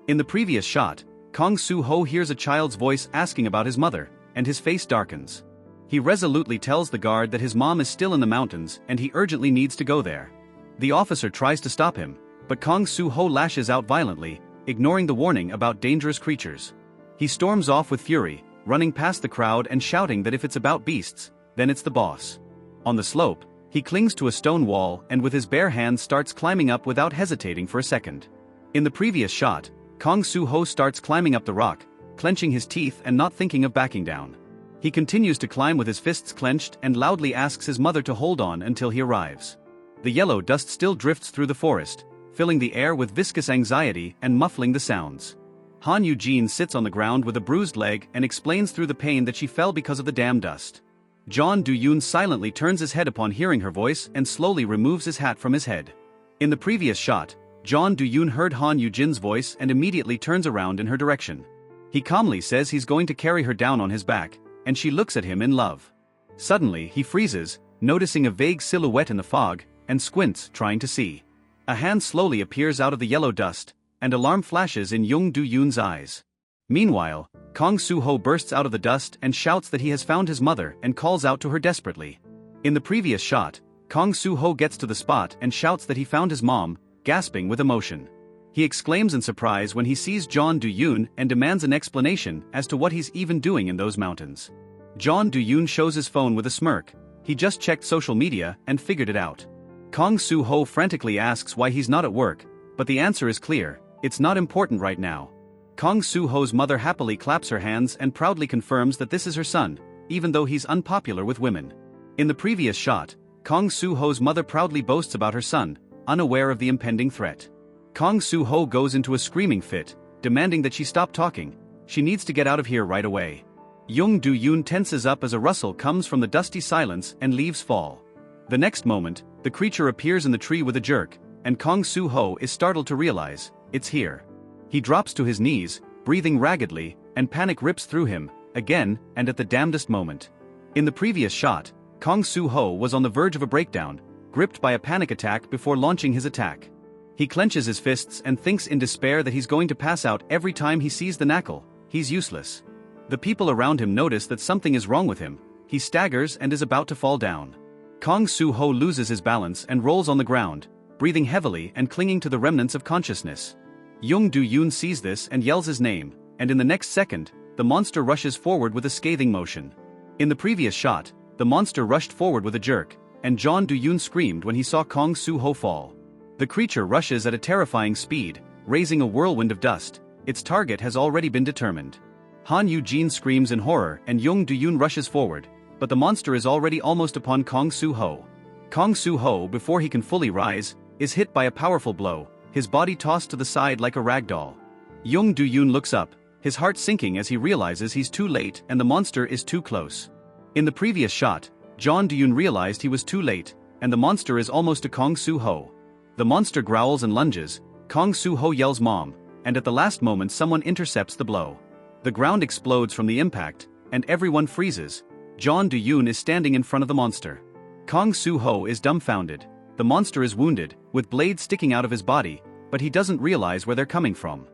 Speaker 1: In the previous shot, Kong Soo-ho hears a child's voice asking about his mother, and his face darkens. He resolutely tells the guard that his mom is still in the mountains and he urgently needs to go there. The officer tries to stop him, but Kong Soo-ho lashes out violently, ignoring the warning about dangerous creatures. He storms off with fury, running past the crowd and shouting that if it's about beasts, then it's the boss. On the slope, he clings to a stone wall and with his bare hands starts climbing up without hesitating for a second. In the previous shot, Kong Soo-ho starts climbing up the rock, clenching his teeth and not thinking of backing down. He continues to climb with his fists clenched and loudly asks his mother to hold on until he arrives. The yellow dust still drifts through the forest, filling the air with viscous anxiety and muffling the sounds. Han Eugene sits on the ground with a bruised leg and explains through the pain that she fell because of the damn dust. John Do-yoon silently turns his head upon hearing her voice and slowly removes his hat from his head. In the previous shot, John Do-yoon heard Han Eugene's voice and immediately turns around in her direction. He calmly says he's going to carry her down on his back, and she looks at him in love. Suddenly he freezes, noticing a vague silhouette in the fog, and squints, trying to see. A hand slowly appears out of the yellow dust, and alarm flashes in Young Do-yoon's eyes. Meanwhile, Kong Soo-ho bursts out of the dust and shouts that he has found his mother and calls out to her desperately. In the previous shot, Kong Soo-ho gets to the spot and shouts that he found his mom, gasping with emotion. He exclaims in surprise when he sees John Do-yoon and demands an explanation as to what he's even doing in those mountains. John Do-yoon shows his phone with a smirk. He just checked social media and figured it out. Kong Soo-ho frantically asks why he's not at work, but the answer is clear: it's not important right now. Kong Soo-ho's mother happily claps her hands and proudly confirms that this is her son, even though he's unpopular with women. In the previous shot, Kong Soo-ho's mother proudly boasts about her son, unaware of the impending threat. Kong Soo-ho goes into a screaming fit, demanding that she stop talking. She needs to get out of here right away. Young Do-yoon tenses up as a rustle comes from the dusty silence and leaves fall. The next moment, the creature appears in the tree with a jerk, and Kong Soo-ho is startled to realize it's here. He drops to his knees, breathing raggedly, and panic rips through him, again and at the damnedest moment. In the previous shot, Kong Soo-ho was on the verge of a breakdown, gripped by a panic attack before launching his attack. He clenches his fists and thinks in despair that he's going to pass out every time he sees the knuckle. He's useless. The people around him notice that something is wrong with him. He staggers and is about to fall down. Kong Soo-ho loses his balance and rolls on the ground, breathing heavily and clinging to the remnants of consciousness. Young Do-yoon sees this and yells his name, and in the next second, the monster rushes forward with a scathing motion. In the previous shot, the monster rushed forward with a jerk, and John Do-yoon screamed when he saw Kong Soo-ho fall. The creature rushes at a terrifying speed, raising a whirlwind of dust. Its target has already been determined. Han Eugene screams in horror and Young Do-yoon rushes forward, but the monster is already almost upon Kong Soo-ho. Kong Soo-ho, before he can fully rise, is hit by a powerful blow, his body tossed to the side like a rag doll. Young Do-yoon looks up, his heart sinking as he realizes he's too late and the monster is too close. In the previous shot, John Do-yoon realized he was too late, and the monster is almost to Kong Soo-ho. The monster growls and lunges, Kong Soo-ho yells "Mom," and at the last moment someone intercepts the blow. The ground explodes from the impact, and everyone freezes. John Do-yoon is standing in front of the monster. Kong Soo-ho is dumbfounded. The monster is wounded, with blades sticking out of his body, but he doesn't realize where they're coming from.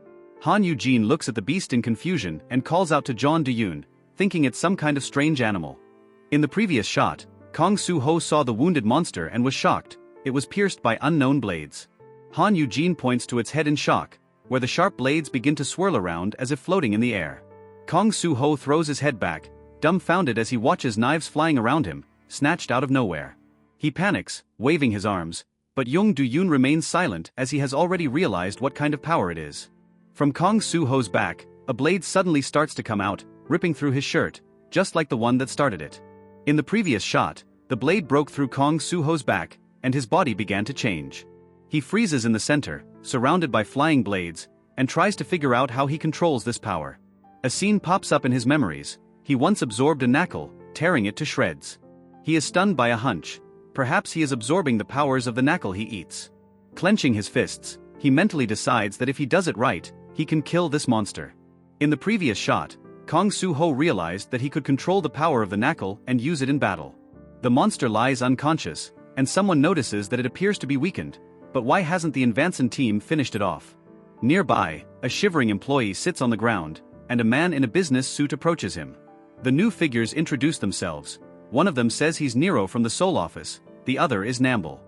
Speaker 1: Han Eugene looks at the beast in confusion and calls out to John Do-yoon, thinking it's some kind of strange animal. In the previous shot, Kong Soo-ho saw the wounded monster and was shocked. It was pierced by unknown blades. Han Eugene points to its head in shock, where the sharp blades begin to swirl around as if floating in the air. Kong Soo-ho throws his head back, dumbfounded as he watches knives flying around him, snatched out of nowhere. He panics, waving his arms, but Young Do-yoon remains silent as he has already realized what kind of power it is. From Kong Soo-ho's back, a blade suddenly starts to come out, ripping through his shirt, just like the one that started it. In the previous shot, the blade broke through Kong Soo-ho's back, and his body began to change. He freezes in the center, surrounded by flying blades, and tries to figure out how he controls this power. A scene pops up in his memories. He once absorbed a knuckle, tearing it to shreds. He is stunned by a hunch. Perhaps he is absorbing the powers of the knuckle he eats. Clenching his fists, he mentally decides that if he does it right, he can kill this monster. In the previous shot, Kong Soo-ho realized that he could control the power of the knuckle and use it in battle. The monster lies unconscious, and someone notices that it appears to be weakened, but why hasn't the Advancin team finished it off? Nearby, a shivering employee sits on the ground, and a man in a business suit approaches him. The new figures introduce themselves. One of them says he's Nero from the Seoul office, the other is Namble.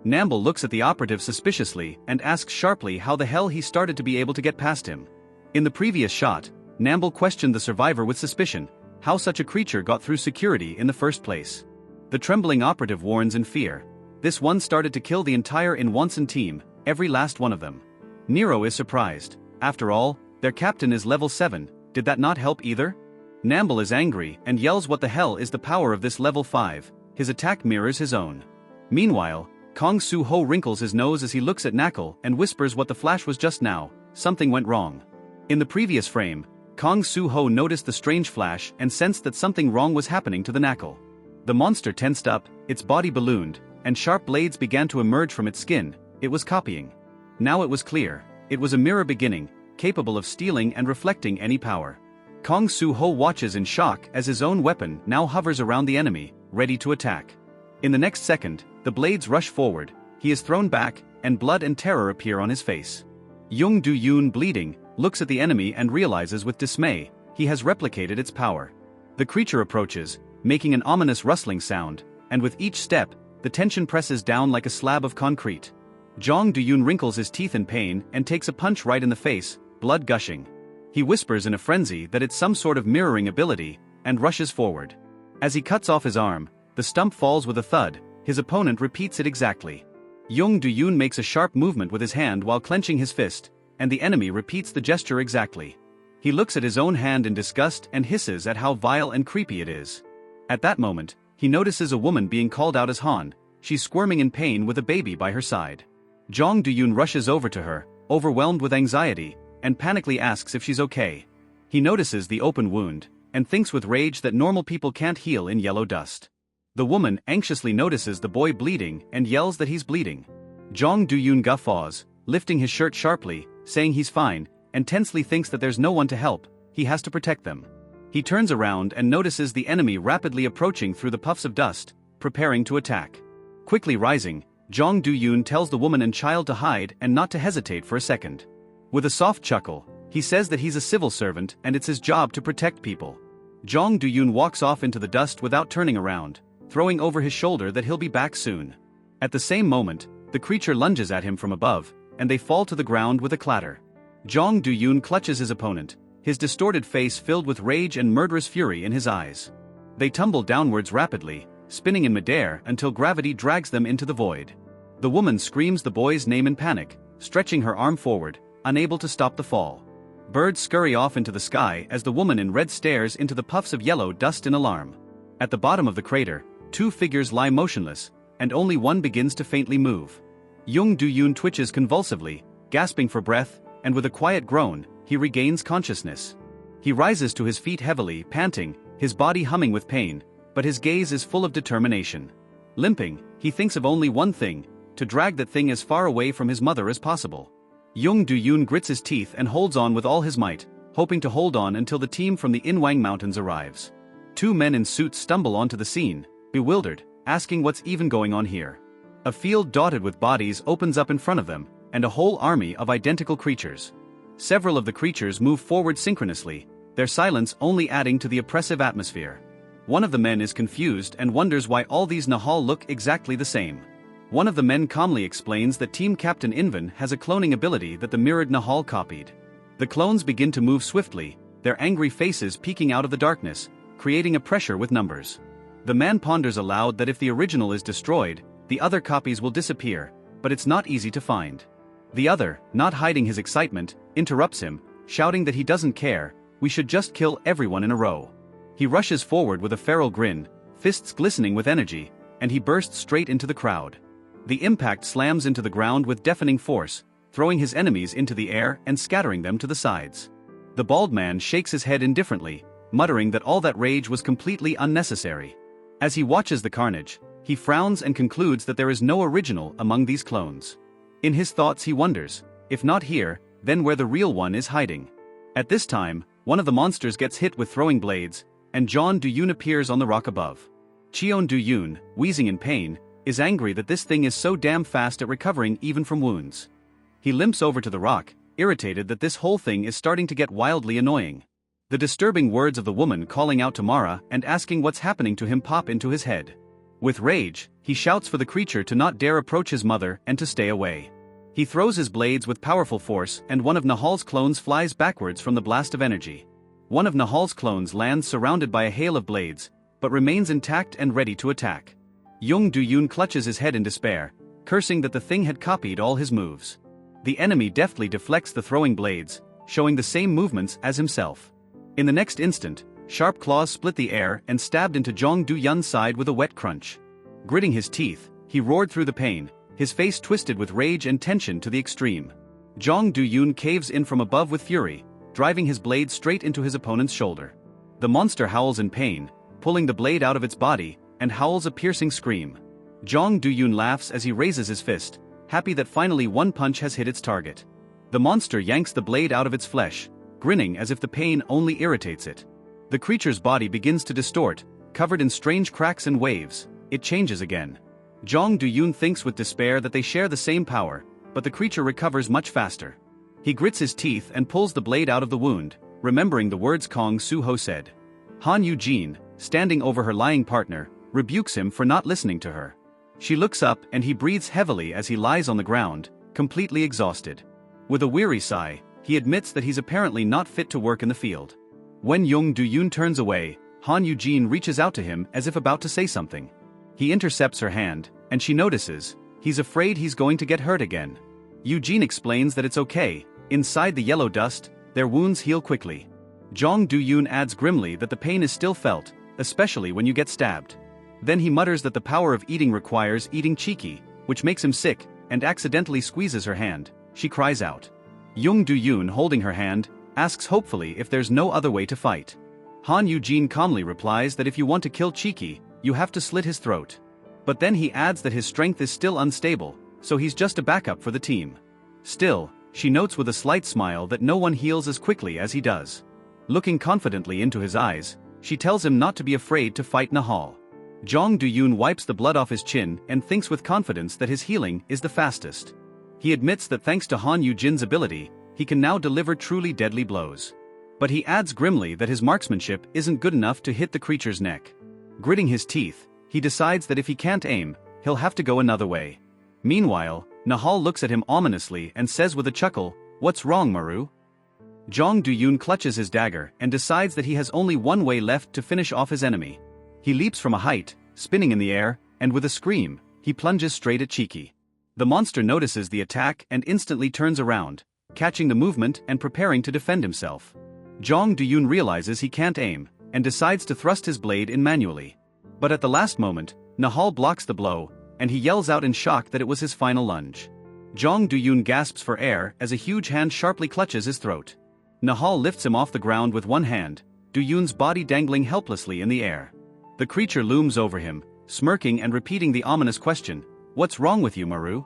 Speaker 1: Namble looks at the operative suspiciously and asks sharply how the hell he started to be able to get past him. In the previous shot, Namble questioned the survivor with suspicion, how such a creature got through security in the first place. The trembling operative warns in fear. This one started to kill the entire Inwanson team, every last one of them. Nero is surprised. After all, their captain is level 7, did that not help either? Namble is angry and yells what the hell is the power of this level 5, his attack mirrors his own. Meanwhile, Kong Su-ho wrinkles his nose as he looks at Knuckle and whispers what the flash was just now, something went wrong. In the previous frame, Kong Su-ho noticed the strange flash and sensed that something wrong was happening to the Knuckle. The monster tensed up, its body ballooned, and sharp blades began to emerge from its skin. It was copying. Now it was clear, it was a mirror beginning, capable of stealing and reflecting any power. Kong Su-ho watches in shock as his own weapon now hovers around the enemy, ready to attack. In the next second, the blades rush forward, he is thrown back, and blood and terror appear on his face. Young Do-yoon, bleeding, looks at the enemy and realizes with dismay, he has replicated its power. The creature approaches, making an ominous rustling sound, and with each step, the tension presses down like a slab of concrete. Jong Do-yoon wrinkles his teeth in pain and takes a punch right in the face, blood gushing. He whispers in a frenzy that it's some sort of mirroring ability, and rushes forward. As he cuts off his arm, the stump falls with a thud, his opponent repeats it exactly. Young Do-yoon makes a sharp movement with his hand while clenching his fist, and the enemy repeats the gesture exactly. He looks at his own hand in disgust and hisses at how vile and creepy it is. At that moment, he notices a woman being called out as Han, she's squirming in pain with a baby by her side. Jong Do-yoon rushes over to her, overwhelmed with anxiety, and panically asks if she's okay. He notices the open wound, and thinks with rage that normal people can't heal in yellow dust. The woman anxiously notices the boy bleeding and yells that he's bleeding. Jong Do-yoon guffaws, lifting his shirt sharply, saying he's fine, and tensely thinks that there's no one to help, he has to protect them. He turns around and notices the enemy rapidly approaching through the puffs of dust, preparing to attack. Quickly rising, Jong Do-yoon tells the woman and child to hide and not to hesitate for a second. With a soft chuckle, he says that he's a civil servant and it's his job to protect people. Jong Do-yoon walks off into the dust without turning around, throwing over his shoulder that he'll be back soon. At the same moment, the creature lunges at him from above, and they fall to the ground with a clatter. Jong Do-yoon clutches his opponent, his distorted face filled with rage and murderous fury in his eyes. They tumble downwards rapidly, spinning in midair until gravity drags them into the void. The woman screams the boy's name in panic, stretching her arm forward, unable to stop the fall. Birds scurry off into the sky as the woman in red stares into the puffs of yellow dust in alarm. At the bottom of the crater, two figures lie motionless, and only one begins to faintly move. Young Do-yoon twitches convulsively, gasping for breath, and with a quiet groan, he regains consciousness. He rises to his feet heavily, panting, his body humming with pain, but his gaze is full of determination. Limping, he thinks of only one thing, to drag that thing as far away from his mother as possible. Young Do-yoon grits his teeth and holds on with all his might, hoping to hold on until the team from the Inwang Mountains arrives. Two men in suits stumble onto the scene, bewildered, asking what's even going on here. A field dotted with bodies opens up in front of them, and a whole army of identical creatures. Several of the creatures move forward synchronously, their silence only adding to the oppressive atmosphere. One of the men is confused and wonders why all these Nahal look exactly the same. One of the men calmly explains that Team Captain Invan has a cloning ability that the mirrored Nahal copied. The clones begin to move swiftly, their angry faces peeking out of the darkness, creating a pressure with numbers. The man ponders aloud that if the original is destroyed, the other copies will disappear, but it's not easy to find. The other, not hiding his excitement, interrupts him, shouting that he doesn't care, we should just kill everyone in a row. He rushes forward with a feral grin, fists glistening with energy, and he bursts straight into the crowd. The impact slams into the ground with deafening force, throwing his enemies into the air and scattering them to the sides. The bald man shakes his head indifferently, muttering that all that rage was completely unnecessary. As he watches the carnage, he frowns and concludes that there is no original among these clones. In his thoughts he wonders, if not here, then where the real one is hiding. At this time, one of the monsters gets hit with throwing blades, and John Do-yoon appears on the rock above. Cheon Do-yoon, wheezing in pain, is angry that this thing is so damn fast at recovering even from wounds. He limps over to the rock, irritated that this whole thing is starting to get wildly annoying. The disturbing words of the woman calling out to Mara and asking what's happening to him pop into his head. With rage, he shouts for the creature to not dare approach his mother and to stay away. He throws his blades with powerful force and one of Nahal's clones flies backwards from the blast of energy. One of Nahal's clones lands surrounded by a hail of blades, but remains intact and ready to attack. Young Do-yoon clutches his head in despair, cursing that the thing had copied all his moves. The enemy deftly deflects the throwing blades, showing the same movements as himself. In the next instant, sharp claws split the air and stabbed into Jong Do-yun's side with a wet crunch. Gritting his teeth, he roared through the pain, his face twisted with rage and tension to the extreme. Jong Do-yoon caves in from above with fury, driving his blade straight into his opponent's shoulder. The monster howls in pain, pulling the blade out of its body, and howls a piercing scream. Jong Do-yoon laughs as he raises his fist, happy that finally one punch has hit its target. The monster yanks the blade out of its flesh, grinning as if the pain only irritates it. The creature's body begins to distort, covered in strange cracks and waves. It changes again. Jong Do-yoon thinks with despair that they share the same power, but the creature recovers much faster. He grits his teeth and pulls the blade out of the wound, remembering the words Kong Soo-ho said. Han Yu-jin, standing over her lying partner, rebukes him for not listening to her. She looks up and he breathes heavily as he lies on the ground, completely exhausted. With a weary sigh, he admits that he's apparently not fit to work in the field. When Young Do-yoon turns away, Han Yu-jin reaches out to him as if about to say something. He intercepts her hand, and she notices, he's afraid he's going to get hurt again. Eugene explains that it's okay, inside the yellow dust, their wounds heal quickly. Jong Do-yoon adds grimly that the pain is still felt, especially when you get stabbed. Then he mutters that the power of eating requires eating cheeky, which makes him sick, and accidentally squeezes her hand. She cries out. Young Do-yoon, holding her hand, asks hopefully if there's no other way to fight. Han Yu-jin calmly replies that if you want to kill Cheeky, you have to slit his throat. But then he adds that his strength is still unstable, so he's just a backup for the team. Still, she notes with a slight smile that no one heals as quickly as he does. Looking confidently into his eyes, she tells him not to be afraid to fight Nahal. Jong Do-yoon wipes the blood off his chin and thinks with confidence that his healing is the fastest. He admits that thanks to Han Yu-jin's ability, he can now deliver truly deadly blows. But he adds grimly that his marksmanship isn't good enough to hit the creature's neck. Gritting his teeth, he decides that if he can't aim, he'll have to go another way. Meanwhile, Nahal looks at him ominously and says with a chuckle, "What's wrong, Maru?" Jong Do-yoon clutches his dagger and decides that he has only one way left to finish off his enemy. He leaps from a height, spinning in the air, and with a scream, he plunges straight at Cheeky. The monster notices the attack and instantly turns around, catching the movement and preparing to defend himself. Jong Do-yoon realizes he can't aim, and decides to thrust his blade in manually. But at the last moment, Nahal blocks the blow, and he yells out in shock that it was his final lunge. Jong Do-yoon gasps for air as a huge hand sharply clutches his throat. Nahal lifts him off the ground with one hand, Do-yoon's body dangling helplessly in the air. The creature looms over him, smirking and repeating the ominous question, "What's wrong with you, Maru?"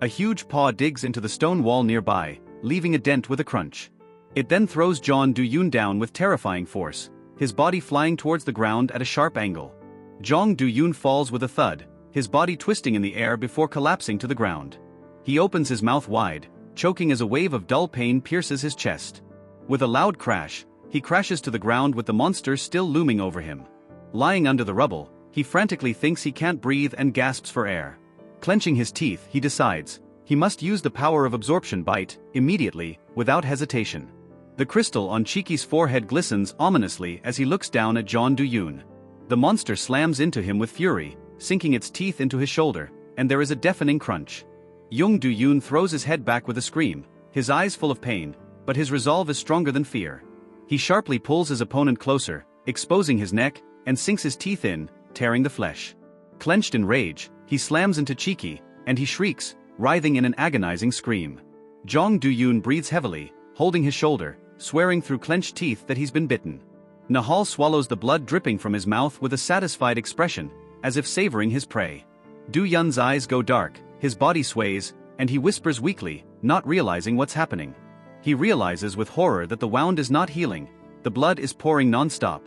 Speaker 1: A huge paw digs into the stone wall nearby, leaving a dent with a crunch. It then throws Jong Do-yoon down with terrifying force, his body flying towards the ground at a sharp angle. Jong Do-yoon falls with a thud, his body twisting in the air before collapsing to the ground. He opens his mouth wide, choking as a wave of dull pain pierces his chest. With a loud crash, he crashes to the ground with the monster still looming over him. Lying under the rubble, he frantically thinks he can't breathe and gasps for air. Clenching his teeth, he decides he must use the power of absorption bite, immediately, without hesitation. The crystal on Cheeky's forehead glistens ominously as he looks down at Jong Do-yoon. The monster slams into him with fury, sinking its teeth into his shoulder, and there is a deafening crunch. Young Do-yoon throws his head back with a scream, his eyes full of pain, but his resolve is stronger than fear. He sharply pulls his opponent closer, exposing his neck, and sinks his teeth in, tearing the flesh. Clenched in rage, he slams into Cheeky, and he shrieks, writhing in an agonizing scream. Jong Do-yoon breathes heavily, holding his shoulder, swearing through clenched teeth that he's been bitten. Nahal swallows the blood dripping from his mouth with a satisfied expression, as if savoring his prey. Do-yun's eyes go dark, his body sways, and he whispers weakly, not realizing what's happening. He realizes with horror that the wound is not healing, the blood is pouring non-stop.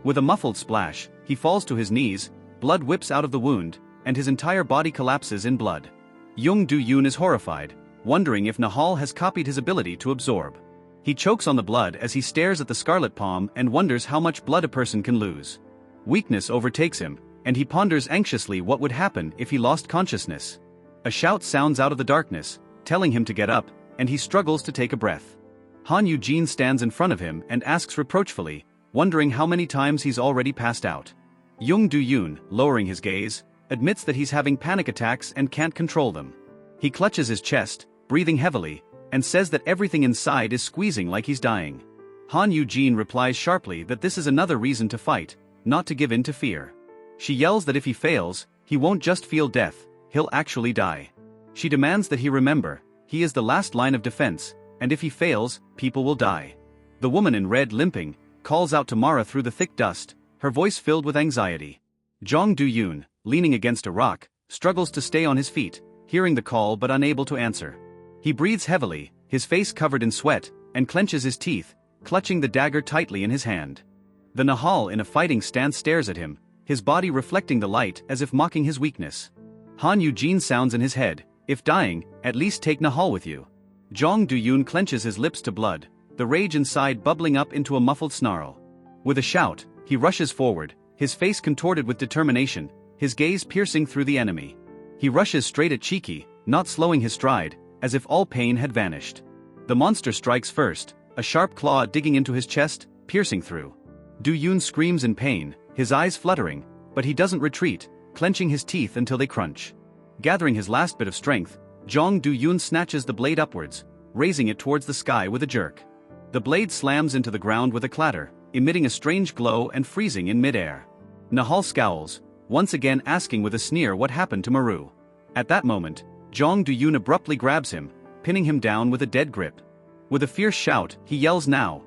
Speaker 1: With a muffled splash, he falls to his knees, blood whips out of the wound, and his entire body collapses in blood. Young Do-yoon is horrified, wondering if Nahal has copied his ability to absorb. He chokes on the blood as he stares at the scarlet palm and wonders how much blood a person can lose. Weakness overtakes him, and he ponders anxiously what would happen if he lost consciousness. A shout sounds out of the darkness, telling him to get up, and he struggles to take a breath. Han Eugene stands in front of him and asks reproachfully, wondering how many times he's already passed out. Jung Do-yoon, lowering his gaze, admits that he's having panic attacks and can't control them. He clutches his chest, breathing heavily, and says that everything inside is squeezing like he's dying. Han Eugene replies sharply that this is another reason to fight, not to give in to fear. She yells that if he fails, he won't just feel death, he'll actually die. She demands that he remember, he is the last line of defense, and if he fails, people will die. The woman in red, limping, calls out to Mara through the thick dust, her voice filled with anxiety. Jong Do-yoon, leaning against a rock, struggles to stay on his feet, hearing the call but unable to answer. He breathes heavily, his face covered in sweat, and clenches his teeth, clutching the dagger tightly in his hand. The Nahal in a fighting stance stares at him, his body reflecting the light as if mocking his weakness. Han Eugene sounds in his head, if dying, at least take Nahal with you. Jong Do-yoon clenches his lips to blood, the rage inside bubbling up into a muffled snarl. With a shout, he rushes forward, his face contorted with determination, his gaze piercing through the enemy. He rushes straight at Cheeky, not slowing his stride, as if all pain had vanished. The monster strikes first, a sharp claw digging into his chest, piercing through. Do-yoon screams in pain, his eyes fluttering, but he doesn't retreat, clenching his teeth until they crunch. Gathering his last bit of strength, Jong Do-yoon snatches the blade upwards, raising it towards the sky with a jerk. The blade slams into the ground with a clatter, emitting a strange glow and freezing in midair. Nahal scowls, once again asking with a sneer what happened to Maru. At that moment, Jong Do-yoon abruptly grabs him, pinning him down with a dead grip. With a fierce shout, he yells now,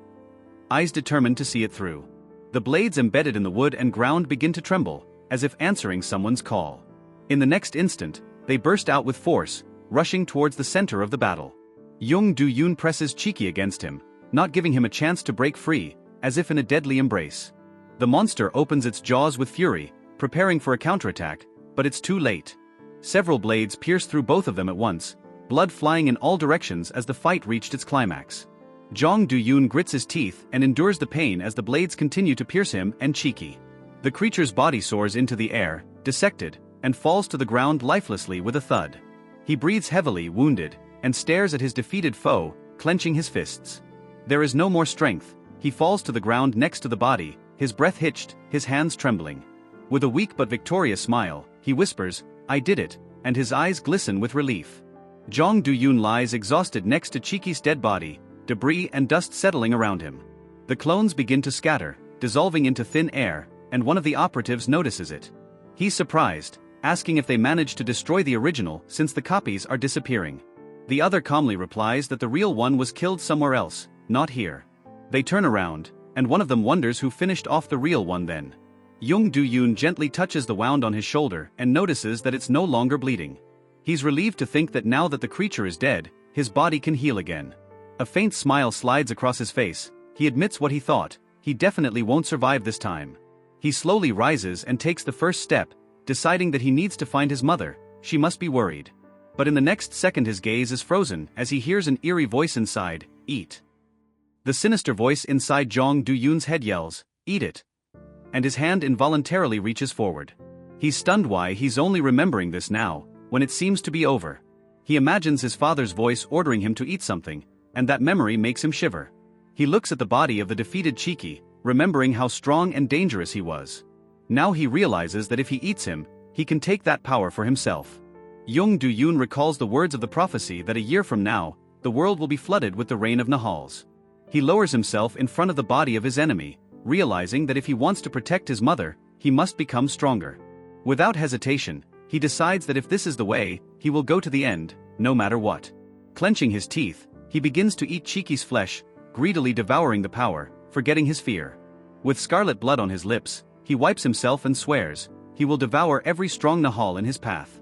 Speaker 1: eyes determined to see it through. The blades embedded in the wood and ground begin to tremble, as if answering someone's call. In the next instant, they burst out with force, rushing towards the center of the battle. Jung Do-yoon presses Cheeky against him, not giving him a chance to break free, as if in a deadly embrace. The monster opens its jaws with fury, preparing for a counterattack, but it's too late. Several blades pierce through both of them at once, blood flying in all directions as the fight reached its climax. Jong Do-yoon grits his teeth and endures the pain as the blades continue to pierce him and Cheeky. The creature's body soars into the air, dissected, and falls to the ground lifelessly with a thud. He breathes heavily, wounded, and stares at his defeated foe, clenching his fists. There is no more strength, he falls to the ground next to the body, his breath hitched, his hands trembling. With a weak but victorious smile, he whispers, "I did it," and his eyes glisten with relief. Jong Do-yoon lies exhausted next to Cheeky's dead body, debris and dust settling around him. The clones begin to scatter, dissolving into thin air, and one of the operatives notices it. He's surprised, asking if they managed to destroy the original since the copies are disappearing. The other calmly replies that the real one was killed somewhere else, not here. They turn around, and one of them wonders who finished off the real one then. Jung Do-yoon gently touches the wound on his shoulder and notices that it's no longer bleeding. He's relieved to think that now that the creature is dead, his body can heal again. A faint smile slides across his face, he admits what he thought, he definitely won't survive this time. He slowly rises and takes the first step, deciding that he needs to find his mother, she must be worried. But in the next second his gaze is frozen as he hears an eerie voice inside, "Eat." The sinister voice inside Jong Do-yoon's head yells, "Eat it." And his hand involuntarily reaches forward. He's stunned why he's only remembering this now, when it seems to be over. He imagines his father's voice ordering him to eat something, and that memory makes him shiver. He looks at the body of the defeated Cheeky, remembering how strong and dangerous he was. Now he realizes that if he eats him, he can take that power for himself. Jung Do-yoon recalls the words of the prophecy that a year from now, the world will be flooded with the rain of Nahals. He lowers himself in front of the body of his enemy, realizing that if he wants to protect his mother, he must become stronger. Without hesitation, he decides that if this is the way, he will go to the end, no matter what. Clenching his teeth, he begins to eat Cheeky's flesh, greedily devouring the power, forgetting his fear. With scarlet blood on his lips, he wipes himself and swears, he will devour every strong Nahal in his path.